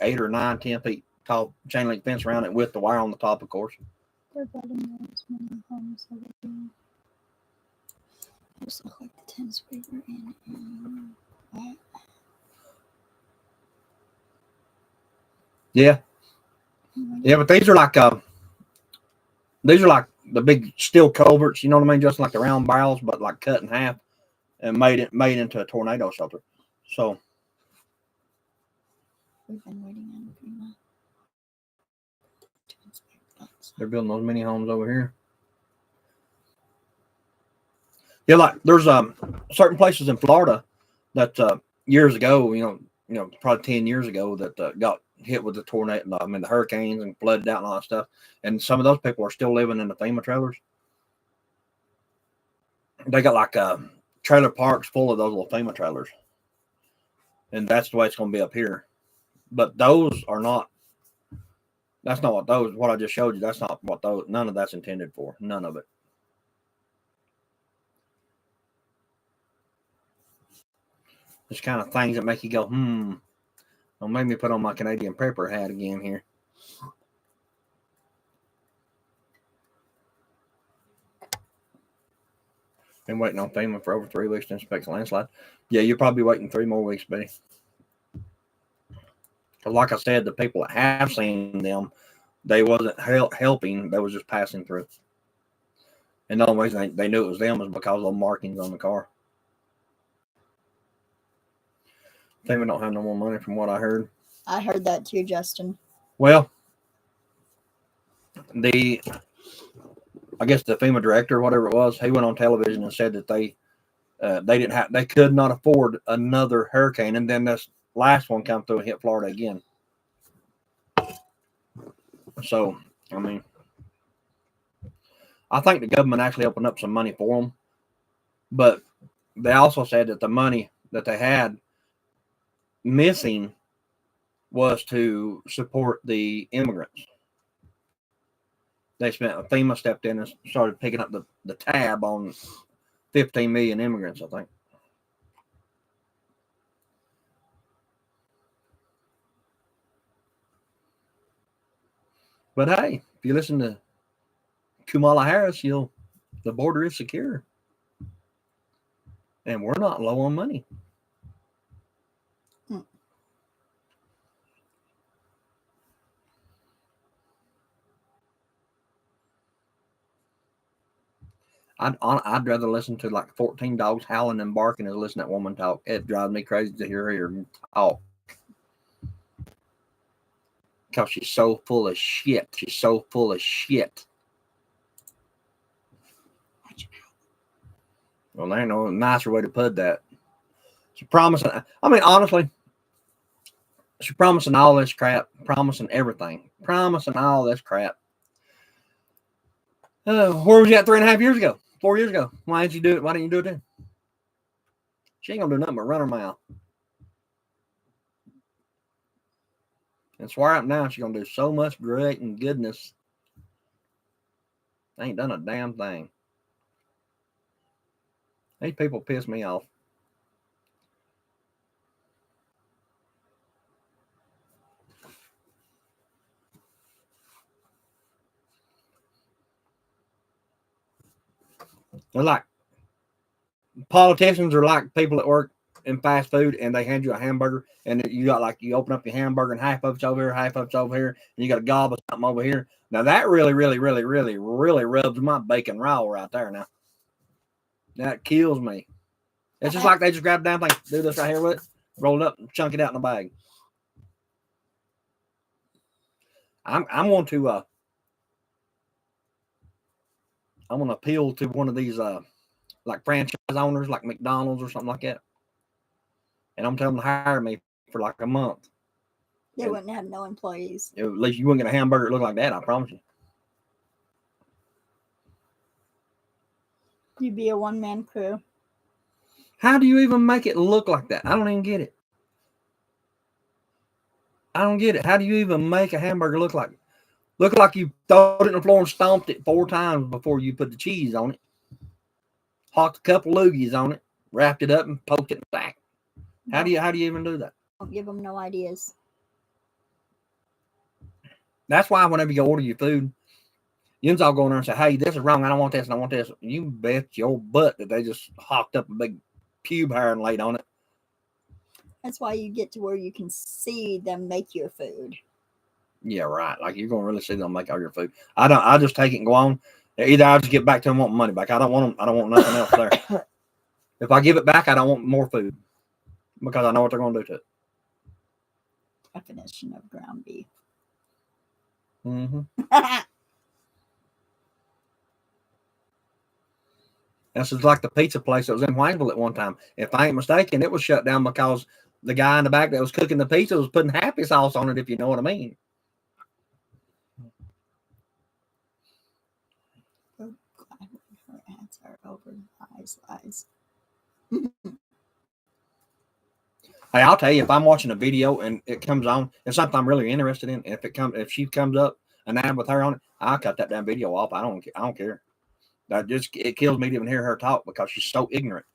8 or 9, 10 feet tall chain link fence around it with the wire on the top, of course. They're building those many homes over there. Those look like the tents we were in. Yeah. Yeah, but these are like the big steel culverts, you know what I mean? Just like the round barrels, but like cut in half and made into a tornado shelter. So we've been waiting on FEMA to inspect that. They're building those mini homes over here. Yeah, like there's certain places in Florida that years ago, you know, probably 10 years ago, that got hit with the tornado, the hurricanes and flooded out and all that stuff. And some of those people are still living in the FEMA trailers. They got like trailer parks full of those little FEMA trailers. And that's the way it's going to be up here. But those are not, that's not what I just showed you. That's not what none of that's intended for. None of it. Just kind of things that make you go, Don't make me put on my Canadian Prepper hat again here. Been waiting on FEMA for over 3 weeks to inspect the landslide. Yeah, you'll probably be waiting 3 more weeks, buddy. Like I said, the people that have seen them, they wasn't helping. They was just passing through. And the only reason they knew it was them was because of the markings on the car. FEMA don't have no more money from what I heard. I heard that too, Justin. Well, I guess the FEMA director, whatever it was, he went on television and said that they could not afford another hurricane, and then this last one come through and hit Florida again. So, I mean, I think the government actually opened up some money for them, but they also said that the money that they had missing was to support the immigrants. FEMA stepped in and started picking up the tab on 15 million immigrants, I think. But hey, if you listen to Kamala Harris, the border is secure. And we're not low on money. I'd rather listen to like 14 dogs howling and barking than listen to that woman talk. It drives me crazy to hear her talk. Because she's so full of shit. She's so full of shit. Well, there ain't no nicer way to put that. She's promising. I mean, honestly, she's promising all this crap, promising everything, promising all this crap. Where was you at 3.5 years ago? 4 years ago? Why didn't you do it? Why didn't you do it then? She ain't gonna do nothing but run her mouth. And swear up now she's gonna do so much great and goodness. They ain't done a damn thing. These people piss me off. They're like politicians are like people that work in fast food and they hand you a hamburger and you open up your hamburger and half of it's over here, half of it's over here, and you got a gob of something over here. Now that really rubs my bacon raw right there now. That kills me. It's just like they just grab the damn thing, do this right here with it, roll it up and chunk it out in the bag. I'm going to appeal to one of these like franchise owners like McDonald's or something like that. And I'm telling them to hire me for like a month. They wouldn't have no employees. At least you wouldn't get a hamburger that look like that, I promise you. You'd be a one-man crew. How do you even make it look like that? I don't even get it. I don't get it. How do you even make a hamburger look like you throw it in the floor and stomped it 4 times before you put the cheese on it? Hocked a couple loogies on it, wrapped it up, and poked it in the back. How do you even do that? Don't give them no ideas. That's why whenever you order your food, you all go in there and say, "Hey, this is wrong. I don't want this and I want this." You bet your butt that they just hocked up a big pube hair and laid on it. That's why you get to where you can see them make your food. Yeah, right. Like you're gonna really see them make all your food. I just take it and go on. Either I just get back to them wanting money back. I don't want nothing else there. If I give it back, I don't want more food because I know what they're gonna do to it. Definition of ground beef. Mm-hmm. This is like the pizza place that was in Waynesville at one time. If I ain't mistaken, it was shut down because the guy in the back that was cooking the pizza was putting happy sauce on it, if you know what I mean. Oh, God, her ads are over. Lies. Hey, I'll tell you, if I'm watching a video and it comes on, it's something I'm really interested in. If she comes up an ad with her on it, I'll cut that damn video off. I don't care. It kills me to even hear her talk because she's so ignorant.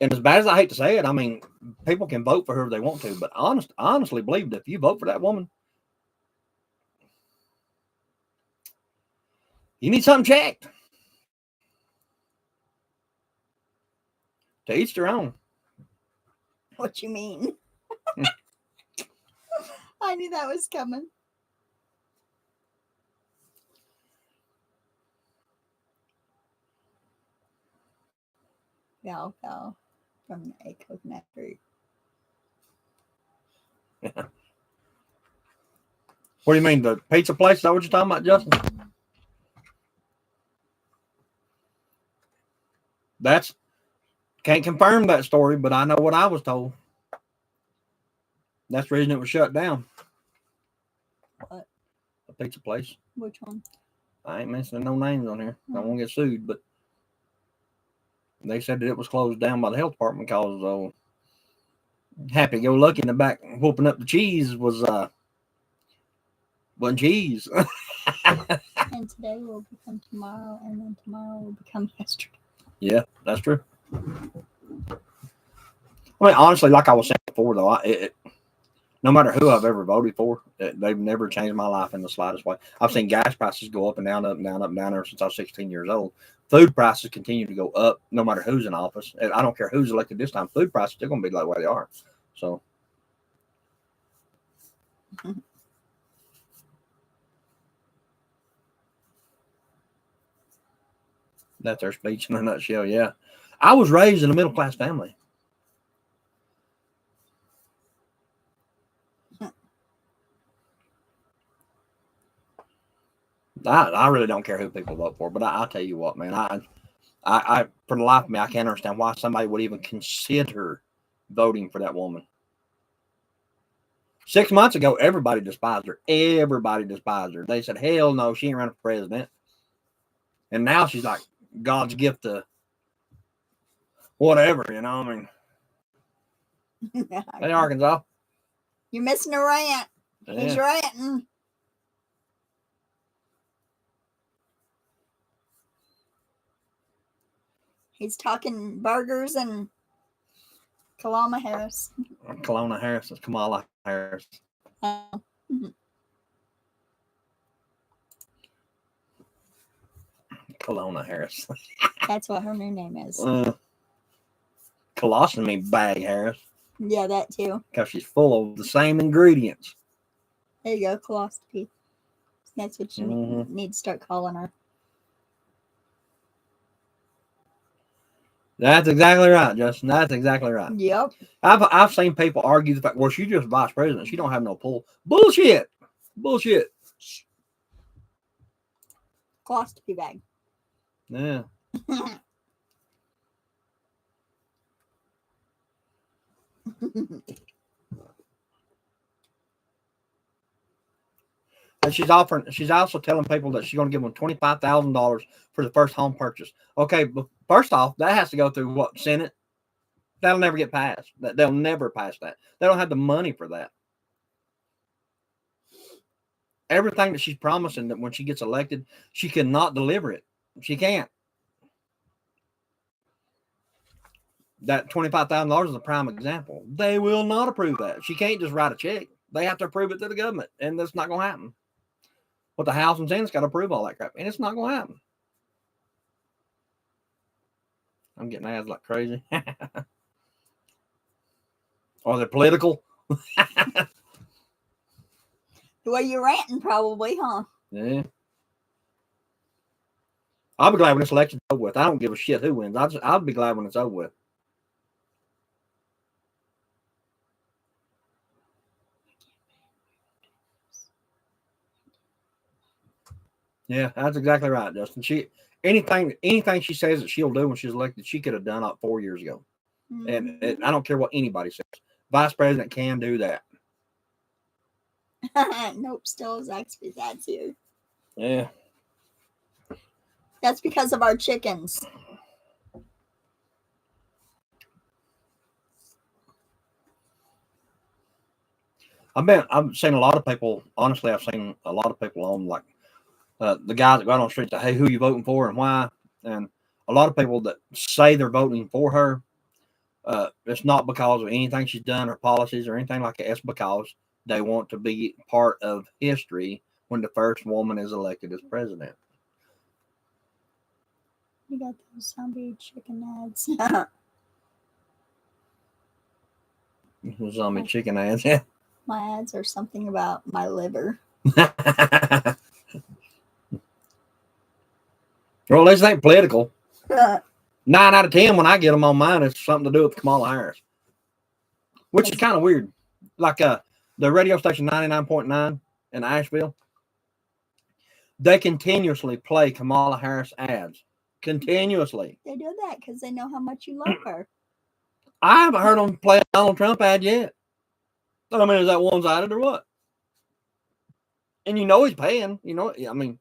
And as bad as I hate to say it, I mean, people can vote for whoever they want to, but honestly believe that if you vote for that woman, you need something checked. To each their own. What you mean? I knew that was coming. Gal from the coconut fruit. What do you mean, the pizza place? Is that what you're talking about, Justin? Can't confirm that story, but I know what I was told. That's the reason it was shut down. What? pizza place. Which one? I ain't mentioning no names on here. I won't get sued, but they said that it was closed down by the health department because Happy Go Lucky in the back whooping up the cheese wasn't cheese. And today will become tomorrow, and then tomorrow will become yesterday. Yeah, that's true. I mean, honestly, like I was saying before, though, no matter who I've ever voted for, they've never changed my life in the slightest way. I've seen gas prices go up and down, up and down, up and down ever since I was 16 years old. Food prices continue to go up no matter who's in office. And I don't care who's elected this time. Food prices are going to be the way they are. So. That's their speech in a nutshell, yeah. I was raised in a middle-class family. I really don't care who people vote for, but I'll tell you what, man. I for the life of me, I can't understand why somebody would even consider voting for that woman. 6 months ago, everybody despised her. Everybody despised her. They said, hell no, she ain't running for president. And now she's like God's gift to whatever, you know. I mean, hey, Arkansas. You're missing a rant. Yeah. He's ranting. He's talking burgers and Kamala Harris. Kamala Harris. It's Kamala Harris. Kelowna Harris. That's what her new name is. Colostomy bag Harris. Yeah, that too. Because she's full of the same ingredients. There you go, coloscopy. That's what you need to start calling her. That's exactly right, Justin. That's exactly right. Yep. I've seen people argue the fact, well, she's just vice president. She don't have no pull. Bullshit. Bullshit. Coloscopy bag. Yeah. And she's also telling people that she's going to give them $25,000 for the first home purchase. Okay, but first off, that has to go through what, Senate? That'll never get passed. They'll never pass that. They don't have the money for that. Everything that she's promising that when she gets elected, she cannot deliver it. She can't. That $25,000 is a prime example. They will not approve that. She can't just write a check. They have to approve it to the government, and that's not going to happen. But the House and Senate's got to approve all that crap, and it's not going to happen. I'm getting ads like crazy. Are they political? The way you're ranting, probably, huh? Yeah. I'll be glad when this election's over with. I don't give a shit who wins. I'll be glad when it's over with. Yeah, that's exactly right, Justin. Anything she says that she'll do when she's elected, she could have done up 4 years ago. And I don't care what anybody says. Vice president can do that. Nope, still Zaxby's ads here. Yeah. That's because of our chickens. I've seen a lot of people, honestly, I've seen a lot of people on like the guys that go out on the street say, hey, who you voting for and why? And a lot of people that say they're voting for her, it's not because of anything she's done or policies or anything like that. It's because they want to be part of history when the first woman is elected as president. You got those zombie chicken ads. Zombie chicken ads, yeah. My ads are something about my liver. Well, this ain't political. 9 out of 10 when I get them on mine, it's something to do with Kamala Harris, which is kind of weird. Like the radio station 99.9 in Asheville, they continuously play Kamala Harris ads. Continuously. They do that because they know how much you love her. I haven't heard them play a Donald Trump ad yet. I mean, is that one-sided or what? And you know he's paying. You know, I mean,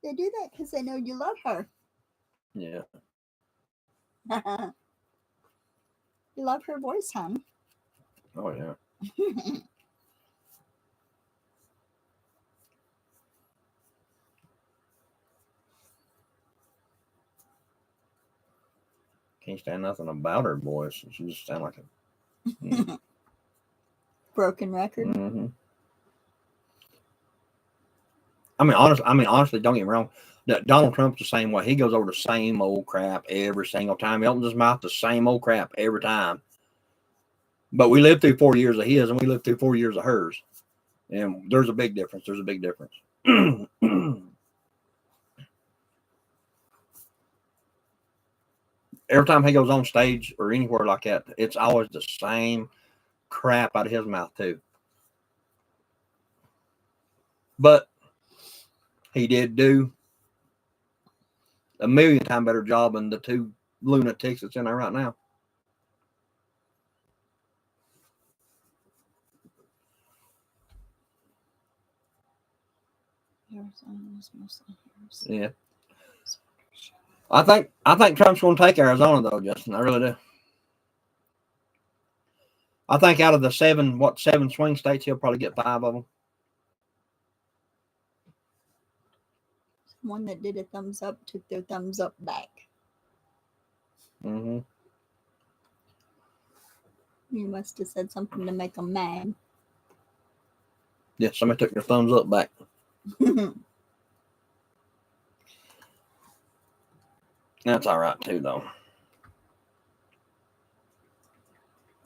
They do that because they know you love her. yeah. You love her voice, hon. Oh yeah. Can't stand nothing about her voice. She just sound like a Broken record. Mm-hmm. Honestly, don't get me wrong. Donald Trump's the same way. He goes over the same old crap every single time. He opens his mouth, the same old crap every time. But we lived through 4 years of his, and we lived through 4 years of hers. And there's a big difference. There's a big difference. Every time he goes on stage or anywhere like that, it's always the same crap out of his mouth too. But he did do a million times better job than the two lunatics that's in there right now. Yeah. I think Trump's going to take Arizona though, Justin. I really do. I think out of the seven swing states, he'll probably get 5 of them. One that did a thumbs up took their thumbs up back. Mm-hmm. You must have said something to make them mad. Yeah, somebody took their thumbs up back. That's all right too, though.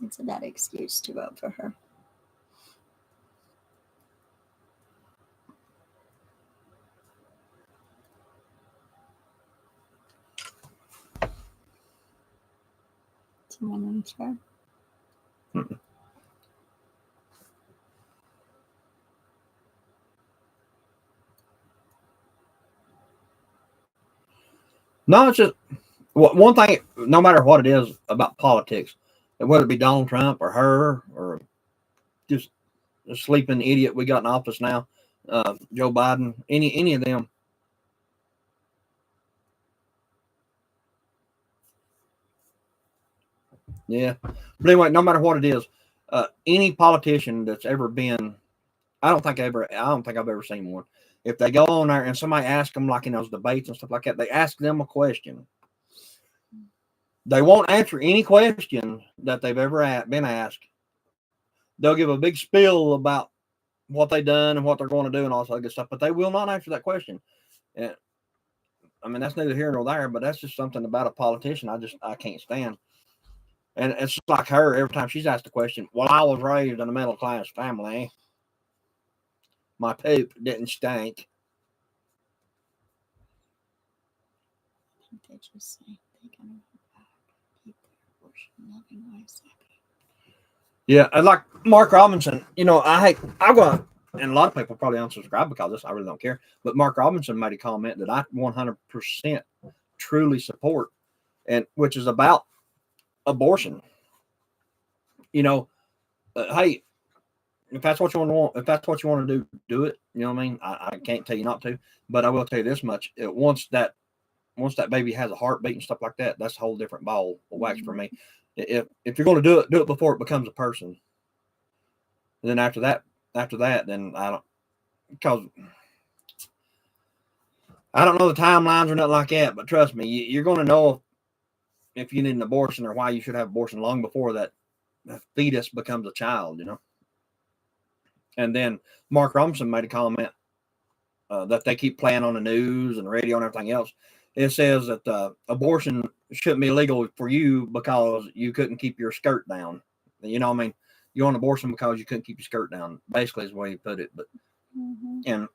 It's a bad excuse to vote for her. Someone in the chair. Mm-mm. No, it's just one thing. No matter what it is about politics, whether it be Donald Trump or her or just a sleeping idiot we got in office now, Joe Biden, any of them. Yeah, but anyway, no matter what it is, any politician that's ever been, I don't think I've ever seen one. If they go on there and somebody asks them, like in those debates and stuff like that, they ask them a question. They won't answer any question that they've ever been asked. They'll give a big spiel about what they've done and what they're going to do and all that good stuff, but they will not answer that question. And I mean, that's neither here nor there, but that's just something about a politician I can't stand. And it's like her every time she's asked a question. Well, I was raised in a middle class family. My poop didn't stink. I think they just say they're gonna keep their abortion loving lives happy. Yeah, and like Mark Robinson, I'm going to, and a lot of people probably unsubscribe because of this. I really don't care. But Mark Robinson made a comment that I 100% truly support, and which is about abortion. Hey, if that's what you if that's what you want to do it. You know what I mean? I can't tell you not to, but I will tell you this much: once that baby has a heartbeat and stuff like that, that's a whole different ball of wax for me. If you're going to do it before it becomes a person. And then after that, then I don't, because I don't know the timelines or nothing like that. But trust me, you're going to know if you need an abortion or why you should have abortion long before that fetus becomes a child. And then Mark Robinson made a comment that they keep playing on the news and radio and everything else. It says that abortion shouldn't be illegal for you because you couldn't keep your skirt down. You know what I mean? You want abortion because you couldn't keep your skirt down. Basically, is the way he put it. But and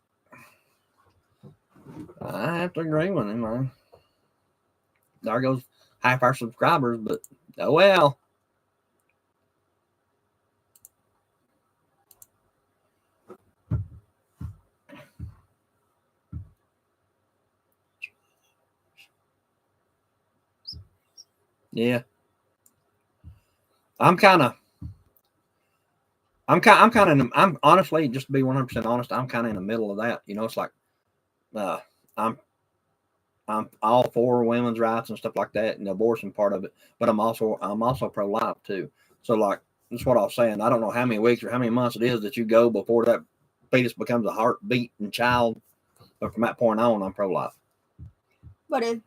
I have to agree with him. There goes half our subscribers, but oh well. Yeah. I'm kind of, I'm honestly, just to be 100% honest, I'm kind of in the middle of that. You know, it's like, uh, I'm, I'm all for women's rights and stuff like that, and the abortion part of it. But I'm also pro-life too. So like, that's what I was saying. I don't know how many weeks or how many months it is that you go before that fetus becomes a heartbeating child. But from that point on, I'm pro-life. But if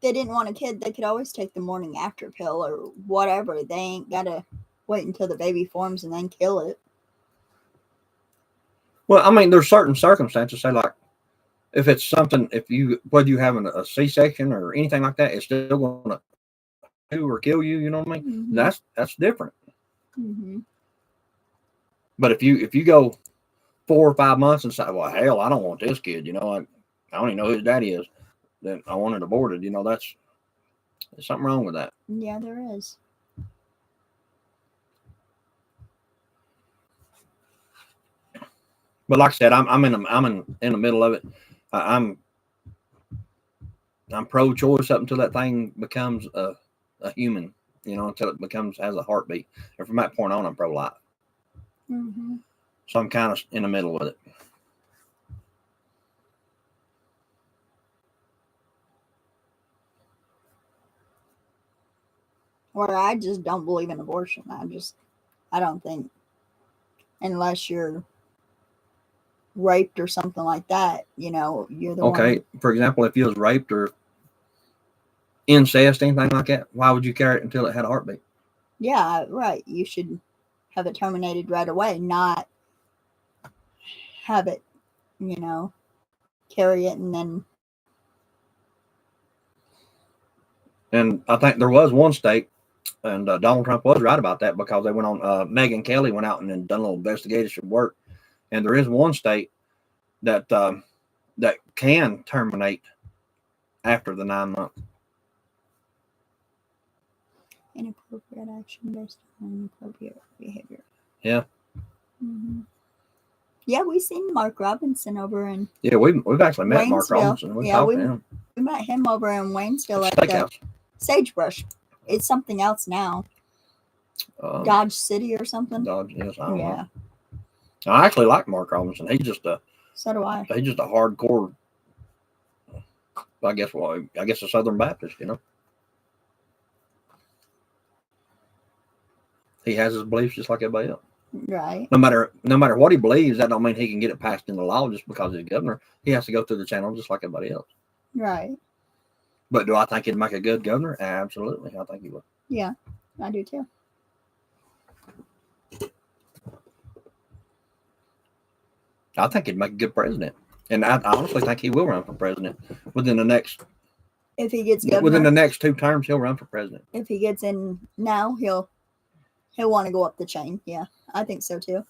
they didn't want a kid, they could always take the morning after pill or whatever. They ain't gotta wait until the baby forms and then kill it. Well, I mean, there's certain circumstances. Say like, if it's something, whether you having a C-section or anything like that, it's still going to do or kill you. You know what I mean? Mm-hmm. That's different. Mm-hmm. But if you go 4 or 5 months and say, well, hell, I don't want this kid. You know, I don't even know who his daddy is. Then I want it aborted. You know, there's something wrong with that. Yeah, there is. But like I said, I'm in the middle of it. I'm pro-choice up until that thing becomes a human. You know, until it has a heartbeat. And from that point on, I'm pro-life. Mm-hmm. So I'm kind of in the middle with it. Or I just don't believe in abortion. I don't think, unless you're raped or something like that, you know, you're the one. Okay, for example, if you was raped or incest, anything like that, why would you carry it until it had a heartbeat? Yeah, right. You should have it terminated right away, not have it, you know, carry it and then. And I think there was one state, and Donald Trump was right about that, because they went on, Megyn Kelly went out and then done a little investigation work. And there is one state that that can terminate after the 9 months. Inappropriate action based on inappropriate behavior. Yeah. Mm-hmm. Yeah, we seen Mark Robinson over in. Yeah, we've actually met Mark Waynesville. Robinson. We talked to him. We met him over in Waynesville at Steakhouse. the Sagebrush. It's something else now. Dodge City or something. Dodge, yes, I don't Yeah. know. I actually like Mark Robinson. He's just So do I. He's just a hardcore. I guess a Southern Baptist. You know. He has his beliefs just like everybody else. Right. No matter what he believes, that don't mean he can get it passed into law just because he's governor. He has to go through the channel just like everybody else. Right. But do I think he'd make a good governor? Absolutely. I think he would. Yeah, I do too. I think he'd make a good president. And I honestly think he will run for president within the next. If he gets governor, within the next 2 terms, he'll run for president. If he gets in now, he'll want to go up the chain. Yeah, I think so too.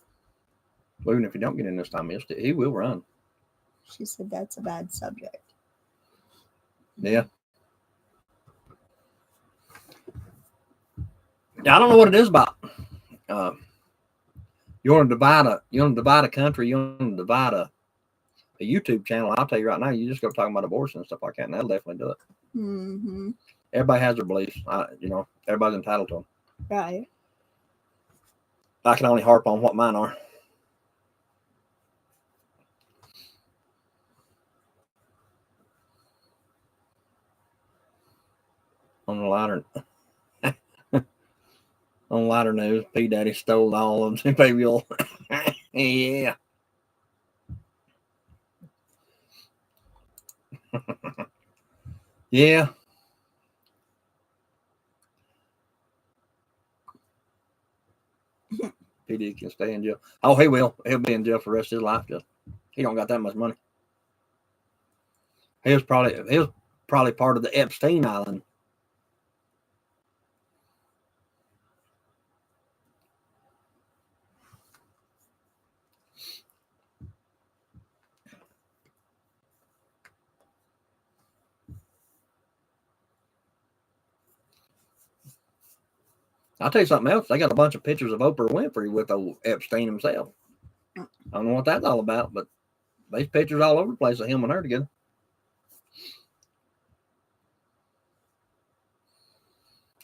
Well, even if he don't get in this time, he will run. She said that's a bad subject. Yeah. I don't know what it is about. You want to divide a country. You want to divide a YouTube channel. I'll tell you right now. You just go talking about abortion and stuff like that, and that'll definitely do it. Mm-hmm. Everybody has their beliefs. Everybody's entitled to them. Right. I can only harp on what mine are. On lighter news, P Daddy stole all of them. Baby, yeah. Yeah. PD can stay in jail. Oh, he will. He'll be in jail for the rest of his life. Just he don't got that much money. He was probably part of the Epstein Island. I'll tell you something else. They got a bunch of pictures of Oprah Winfrey with old Epstein himself. I don't know what that's all about, but there's pictures all over the place of him and her together.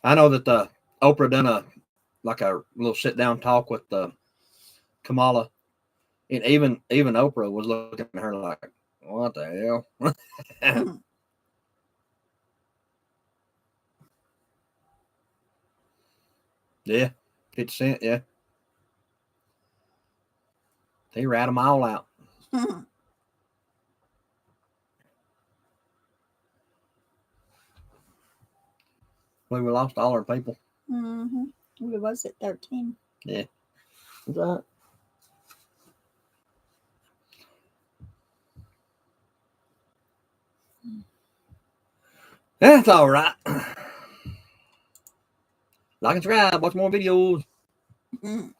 I know that Oprah done like a little sit down talk with Kamala, and even Oprah was looking at her like, "What the hell?" Yeah, 50 Cent. Yeah, he rat them all out. We lost all our people. Mm-hmm. What was it? 13. Yeah. Is that? That's all right. Like and subscribe. Watch more videos. Mm.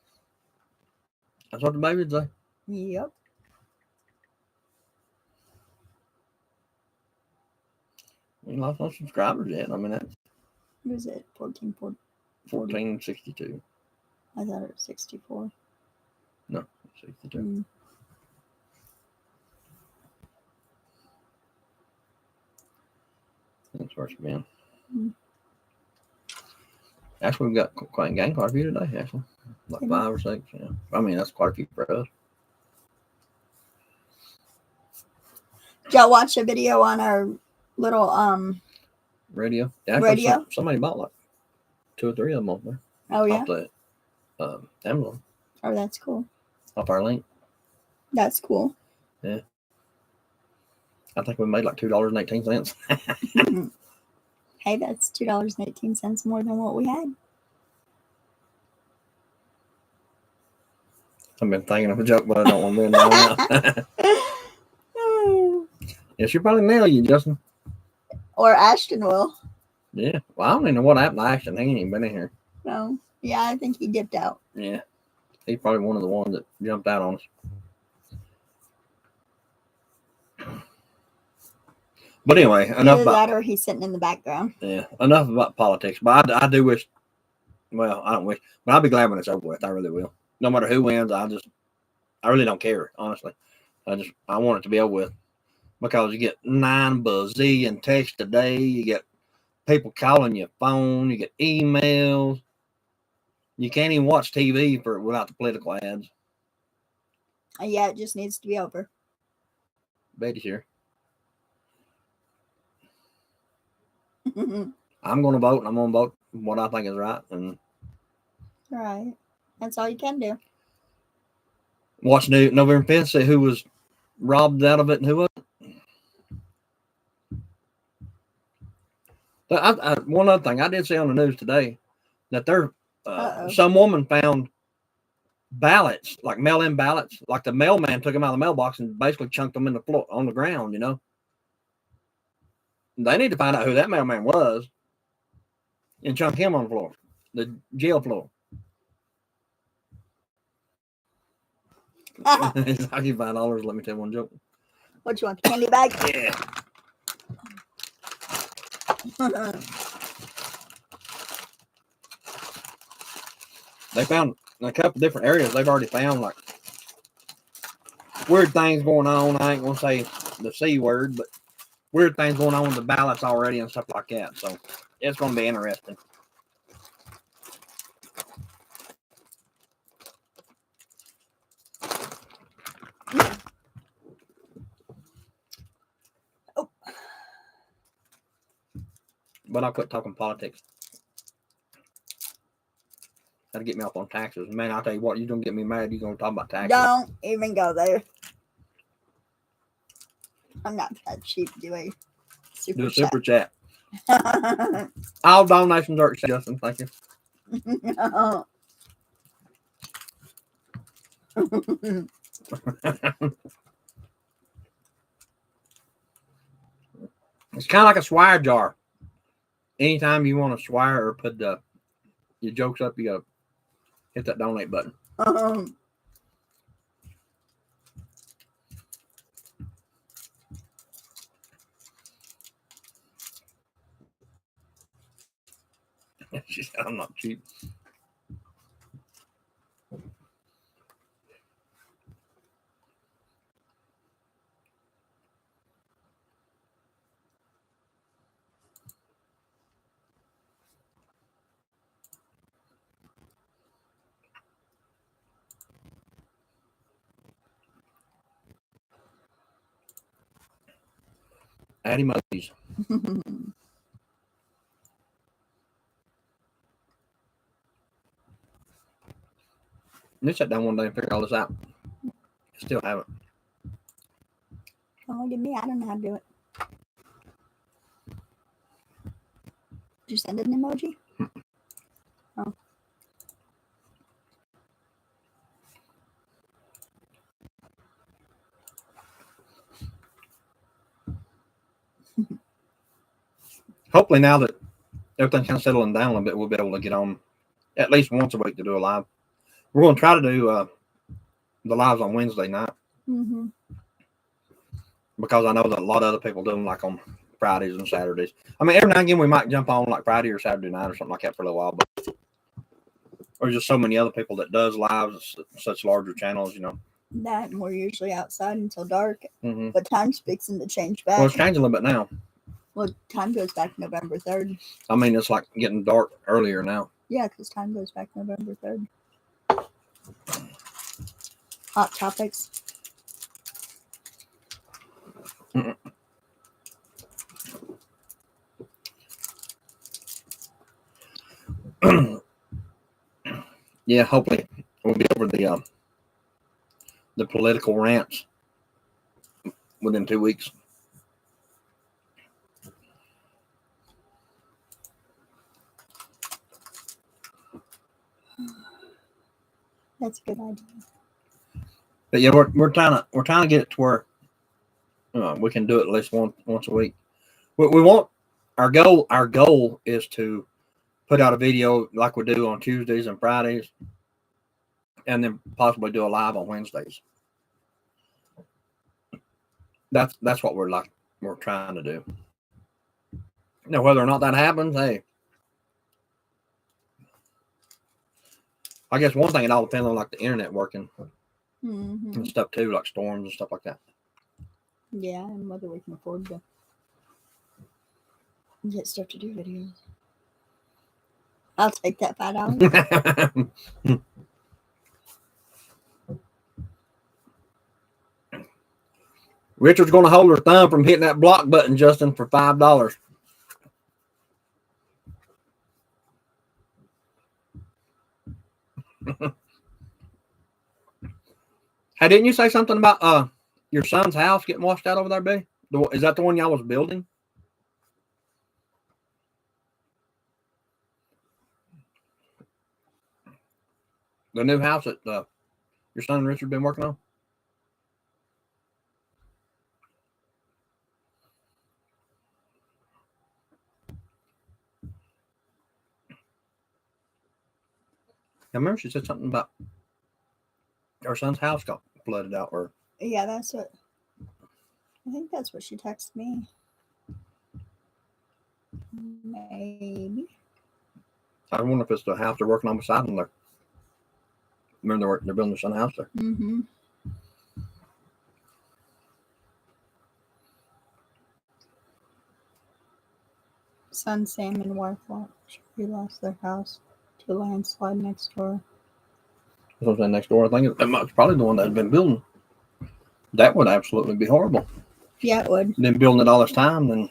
That's what the baby would say. Yep. We lost no subscribers yet. I mean, that's What is it? 1462. I thought it was 64. No, 62. Mm. That's where it's been. Mm. Actually, we've got quite a gang quite a few today, actually. Like 5 or 6. Yeah. I mean, that's quite a few for us. Did y'all watch a video on our little Radio. Yeah, radio? Somebody bought like 2 or 3 of them over there. Oh yeah. Off the Amazon. Oh, that's cool. Off our link. That's cool. Yeah. I think we made like $2.18. Hey, that's $2.18 more than what we had. I've been thinking of a joke, but I don't want to do it now. Yes, she'll probably nail you, Justin. Or Ashton will. Yeah. Well, I don't even know what happened to Ashton. He ain't even been in here. No. Yeah, I think he dipped out. Yeah. He's probably one of the ones that jumped out on us. But anyway, enough Either about that or he's sitting in the background. Yeah, enough about politics. But I do wish. Well, I don't wish, but I'll be glad when it's over with. I really will. No matter who wins, I really don't care. Honestly, I want it to be over with because you get 9 bazillion texts a day. You get people calling your phone. You get emails. You can't even watch TV without the political ads. Yeah, it just needs to be over. Betty's here. All I'm going to vote, and I'm going to vote what I think is right. And right. That's all you can do. watch November 5th, see who was robbed out of it and who wasn't. But one other thing, I did see on the news today that some woman found ballots, like mail-in ballots, like the mailman took them out of the mailbox and basically chunked them in the floor on the ground. You know, they need to find out who that mailman was and chunk him on the floor, the jail floor. I'll give you $5. Let me tell one joke. What you want, the candy bag? Yeah. They found in a couple different areas. They've already found like weird things going on. I ain't gonna say the C word, but weird things going on with the ballots already and stuff like that. So it's gonna be interesting. Oh. But I'll quit talking politics. That'll get me off on taxes. Man, I'll tell you what, you don't get me mad, you're gonna talk about taxes. Don't even go there. I'm not that cheap, do I? Do a super chat. All donations are accepted, Justin. Thank you. No. It's kind of like a swire jar. Anytime you want to swire or put your jokes up, you gotta hit that donate button. She said, I'm not cheap. Add emojis. Let me sit down one day and figure all this out. Still haven't. Don't look at me. I don't know how to do it. Did you send an emoji? Oh. Hopefully now that everything's kind of settling down a little bit, we'll be able to get on at least once a week to do a live. We're going to try to do the lives on Wednesday night. Mm-hmm. Because I know that a lot of other people do them like on Fridays and Saturdays. I mean, every now and again we might jump on like Friday or Saturday night or something like that for a little while, but there's just so many other people that does lives, such larger channels, you know. That, and we're usually outside until dark. Mm-hmm. But time's fixing to change back. Well, it's changing a little bit now. Well, time goes back November 3rd. I mean, it's like getting dark earlier now. Yeah, because time goes back November 3rd. Hot topics. Yeah, hopefully we'll be over the political rants within 2 weeks. That's a good idea. But yeah, we're trying to get it to where we can do it at least once a week. We want our goal is to put out a video like we do on Tuesdays and Fridays, and then possibly do a live on Wednesdays. That's what we're trying to do. Now, whether or not that happens, hey, I guess one thing, it all depends on like the internet working and stuff too, like storms and stuff like that. Yeah, and whether we can afford to get stuff to do videos. I'll take that $5. Richard's going to hold her thumb from hitting that block button, Justin, for $5. Hey, didn't you say something about your son's house getting washed out over there, B? Is that the one y'all was building? The new house that your son and Richard been working on? I remember she said something about her son's house got flooded out. Or yeah, I think that's what she texted me. Maybe. I wonder if it's the house they're working on beside them there. Remember they're building their son's house there. Mm-hmm. Son, Sam, and wife lost their house to a landslide next door. That's what I'm saying, next door. I think it's probably the one that's been building. That would absolutely be horrible. Yeah, it would. Been building it all this time, then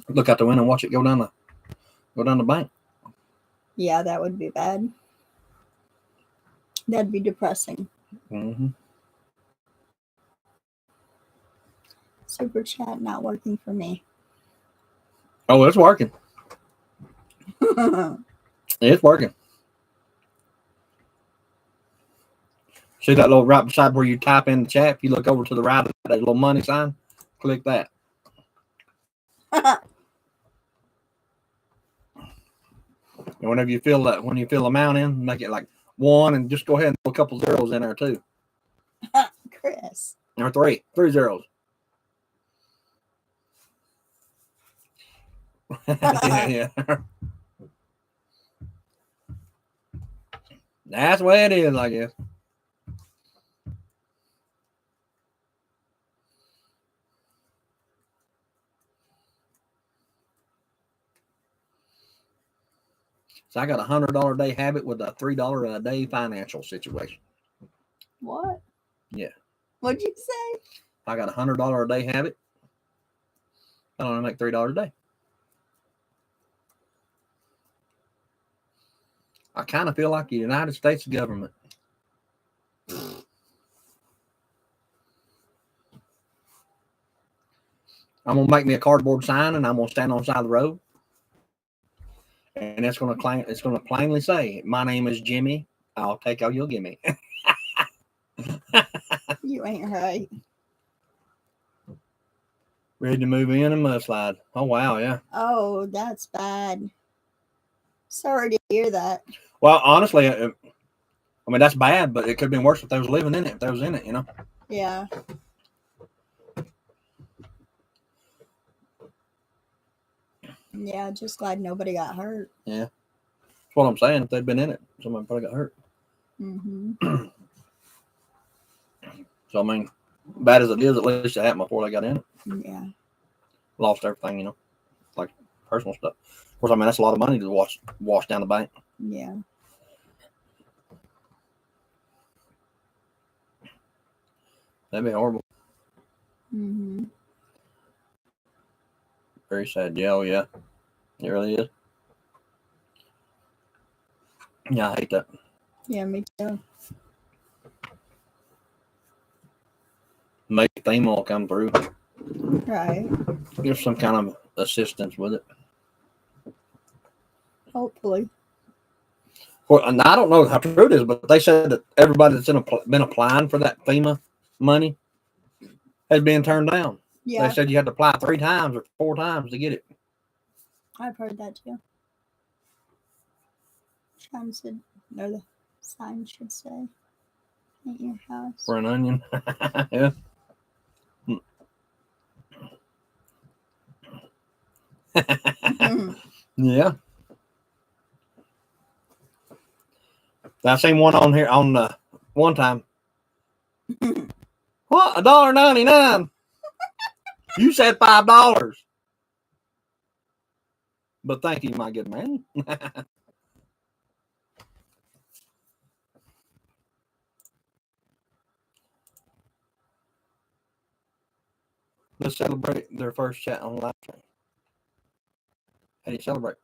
look out the window and watch it go down the bank. Yeah, that would be bad. That'd be depressing. Mm-hmm. Super chat not working for me. Oh, it's working. It's working. See that little right beside where you type in the chat? If you look over to the right, that little money sign, click that. And whenever you fill that, when you fill the amount in, make it like 1, and just go ahead and put a couple zeros in there too. Chris. Or 3 zeros. Yeah. That's the way it is, I guess. So I got $100 a day habit with a $3 a day financial situation. What? Yeah. What'd you say? I got $100 a day habit I don't make $3 a day. I kind of feel like the United States government. I'm gonna make me a cardboard sign, and I'm gonna stand on the side of the road, and it's gonna plainly say, "My name is Jimmy. I'll take all you'll give me." You ain't right. Ready to move in and mudslide. Oh wow, yeah. Oh, that's bad. Sorry to hear that. Well, honestly, I mean that's bad, but it could have been worse if they was living in it. If they was in it, you know. Yeah. Yeah, just glad nobody got hurt. Yeah, that's what I'm saying. If they'd been in it, somebody probably got hurt. Mm-hmm. So I mean, bad as it is, at least it happened before they got in it. Yeah. Lost everything, you know, like personal stuff. Of course, I mean that's a lot of money to wash down the bank. Yeah. That'd be horrible. Mm-hmm. Very sad. Yeah, oh yeah, it really is. Yeah, I hate that. Yeah, me too. Make FEMA will come through. Right. Give some kind of assistance with it. Hopefully. Well, and I don't know how true it is, but they said that everybody that's been applying for that FEMA money has been turned down. Yeah. They said you had to apply 3 times or 4 times to get it. I've heard that too. Sean said, no, the sign should say, "Paint your house." For an onion. Yeah. Yeah. I seen one on here on one time. What? $1.99? You said $5. But thank you, my good man. Let's celebrate their first chat on live stream. How do you celebrate?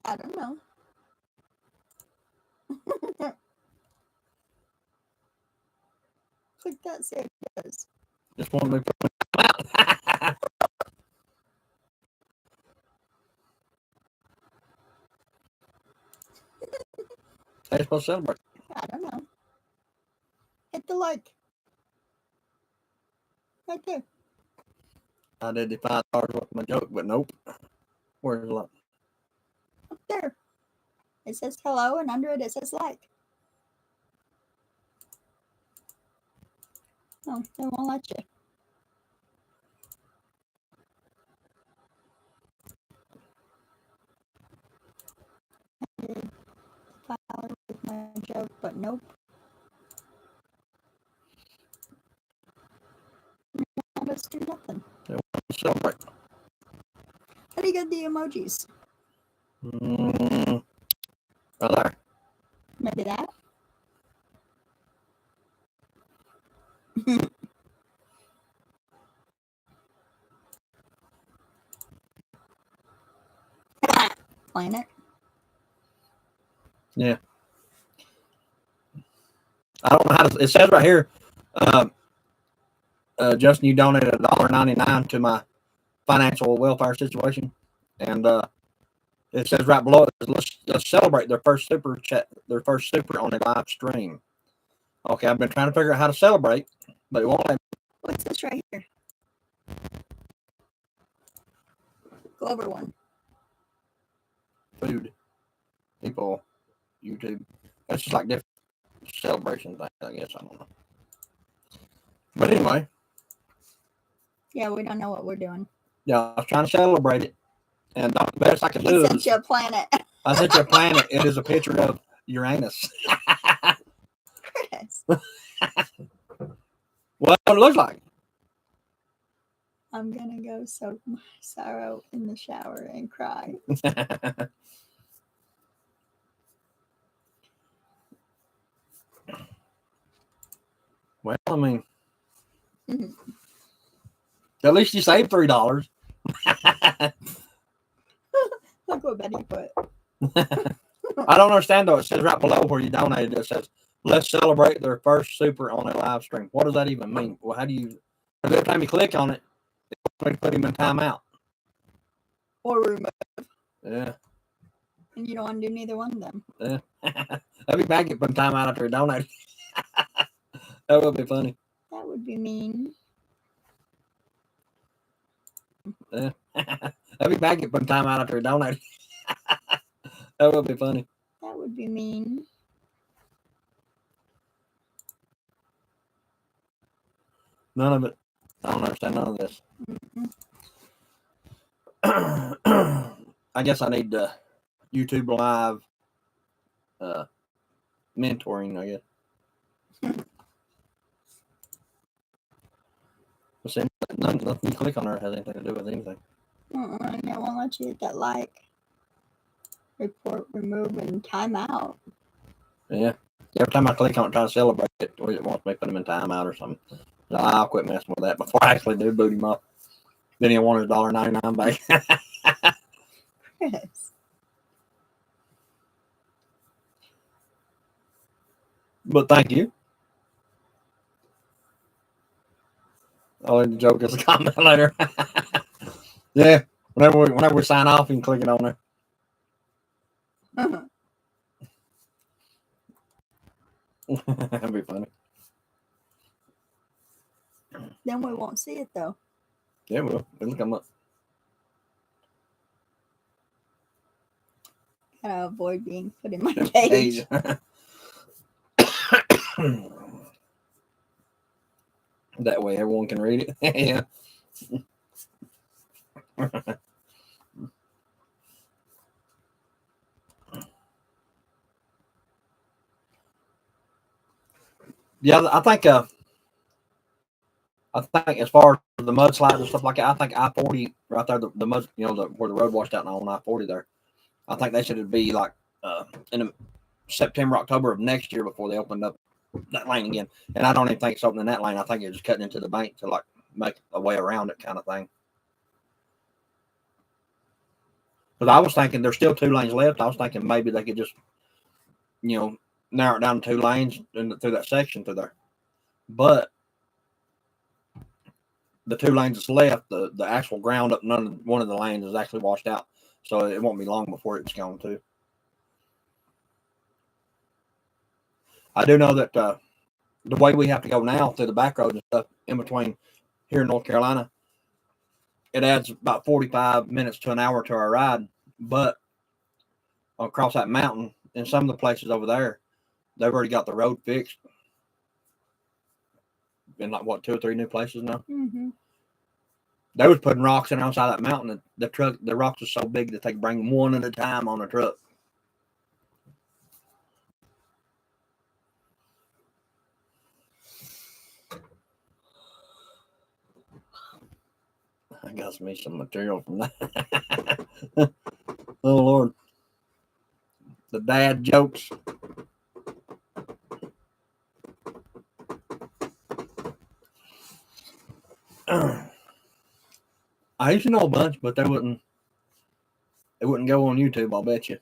I don't know. Click that, say it does. Just want to be put out. How you supposed to celebrate? I don't know. Hit the like. Right there. I did the $5 with my joke, but nope. Where's the like? Up there. It says hello, and under it says like. Oh, they won't let you. I did $5 with my joke, but nope. Let's do nothing. Celebrate. How do you get the emojis? Right there. Maybe that. Planet. Yeah. I don't know how to. It says right here, Justin, you donated $1.99 to my financial welfare situation, and it says right below it, let's celebrate their first super chat, their first super on a live stream. Okay, I've been trying to figure out how to celebrate, but it won't let me. What's this right here? Glover one. Food, people, YouTube. It's just like different celebration things, I guess. I don't know. But anyway. Yeah, we don't know what we're doing. Yeah, I was trying to celebrate it, and the best I could do Sent you a planet. I sent you a planet. It is a picture of Uranus. Curtis. What it looks like. I'm gonna go soak my sorrow in the shower and cry. Well, I mean, at least you saved $3. Look what Betty put. I don't understand though. It says right below where you donated. It says, "Let's celebrate their first super on a live stream." What does that even mean? Well, how do you? Every time you click on it, they put him in timeout. Or remove. Yeah. And you don't want to do neither one of them. Yeah. That'd be bad. Get put in timeout after he donated. That would be funny. That would be mean. Yeah. That'd be bad. Get put in timeout after he donated. That would be funny. That would be mean. None of it. I don't understand none of this. I guess I need YouTube Live mentoring, I guess. But see, nothing you click on there has anything to do with anything. And it won't let you hit that like, report, remove, and timeout. Yeah. Every time I click on it, try to celebrate it, or it wants me to put him in timeout or something. So I'll quit messing with that before I actually do boot him up. Then he'll want his $1.99 back. Chris. But thank you. I'll leave the joke as a comment later. Yeah. Whenever we sign off, you can click it on there. That'd be funny. Then we won't see it though. Yeah, it'll come up. Gotta avoid being put in my cage. That way everyone can read it. Yeah. Yeah, I think as far as the mudslides and stuff like that, I think I-40 right there, the mud, where the road washed out on I-40 there. I think they should be like in September, October of next year before they opened up that lane again. And I don't even think it's opening that lane. I think it's just cutting into the bank to like make a way around it, kind of thing. Because I was thinking there's still 2 lanes left. I was thinking maybe they could just, narrow it down to 2 lanes through that section through there. But the 2 lanes that's left, the actual ground up one of the lanes is actually washed out. So it won't be long before it's gone too. I do know that the way we have to go now through the back roads and stuff in between here in North Carolina, it adds about 45 minutes to an hour to our ride. But across that mountain, in some of the places over there, they've already got the road fixed. In like 2 or 3 new places now. Mm-hmm. They was putting rocks in outside that mountain. The rocks are so big that they can bring them one at a time on a truck. I got me some material from that. Oh Lord, the dad jokes. I used to know a bunch, but they wouldn't go on YouTube, I'll bet you.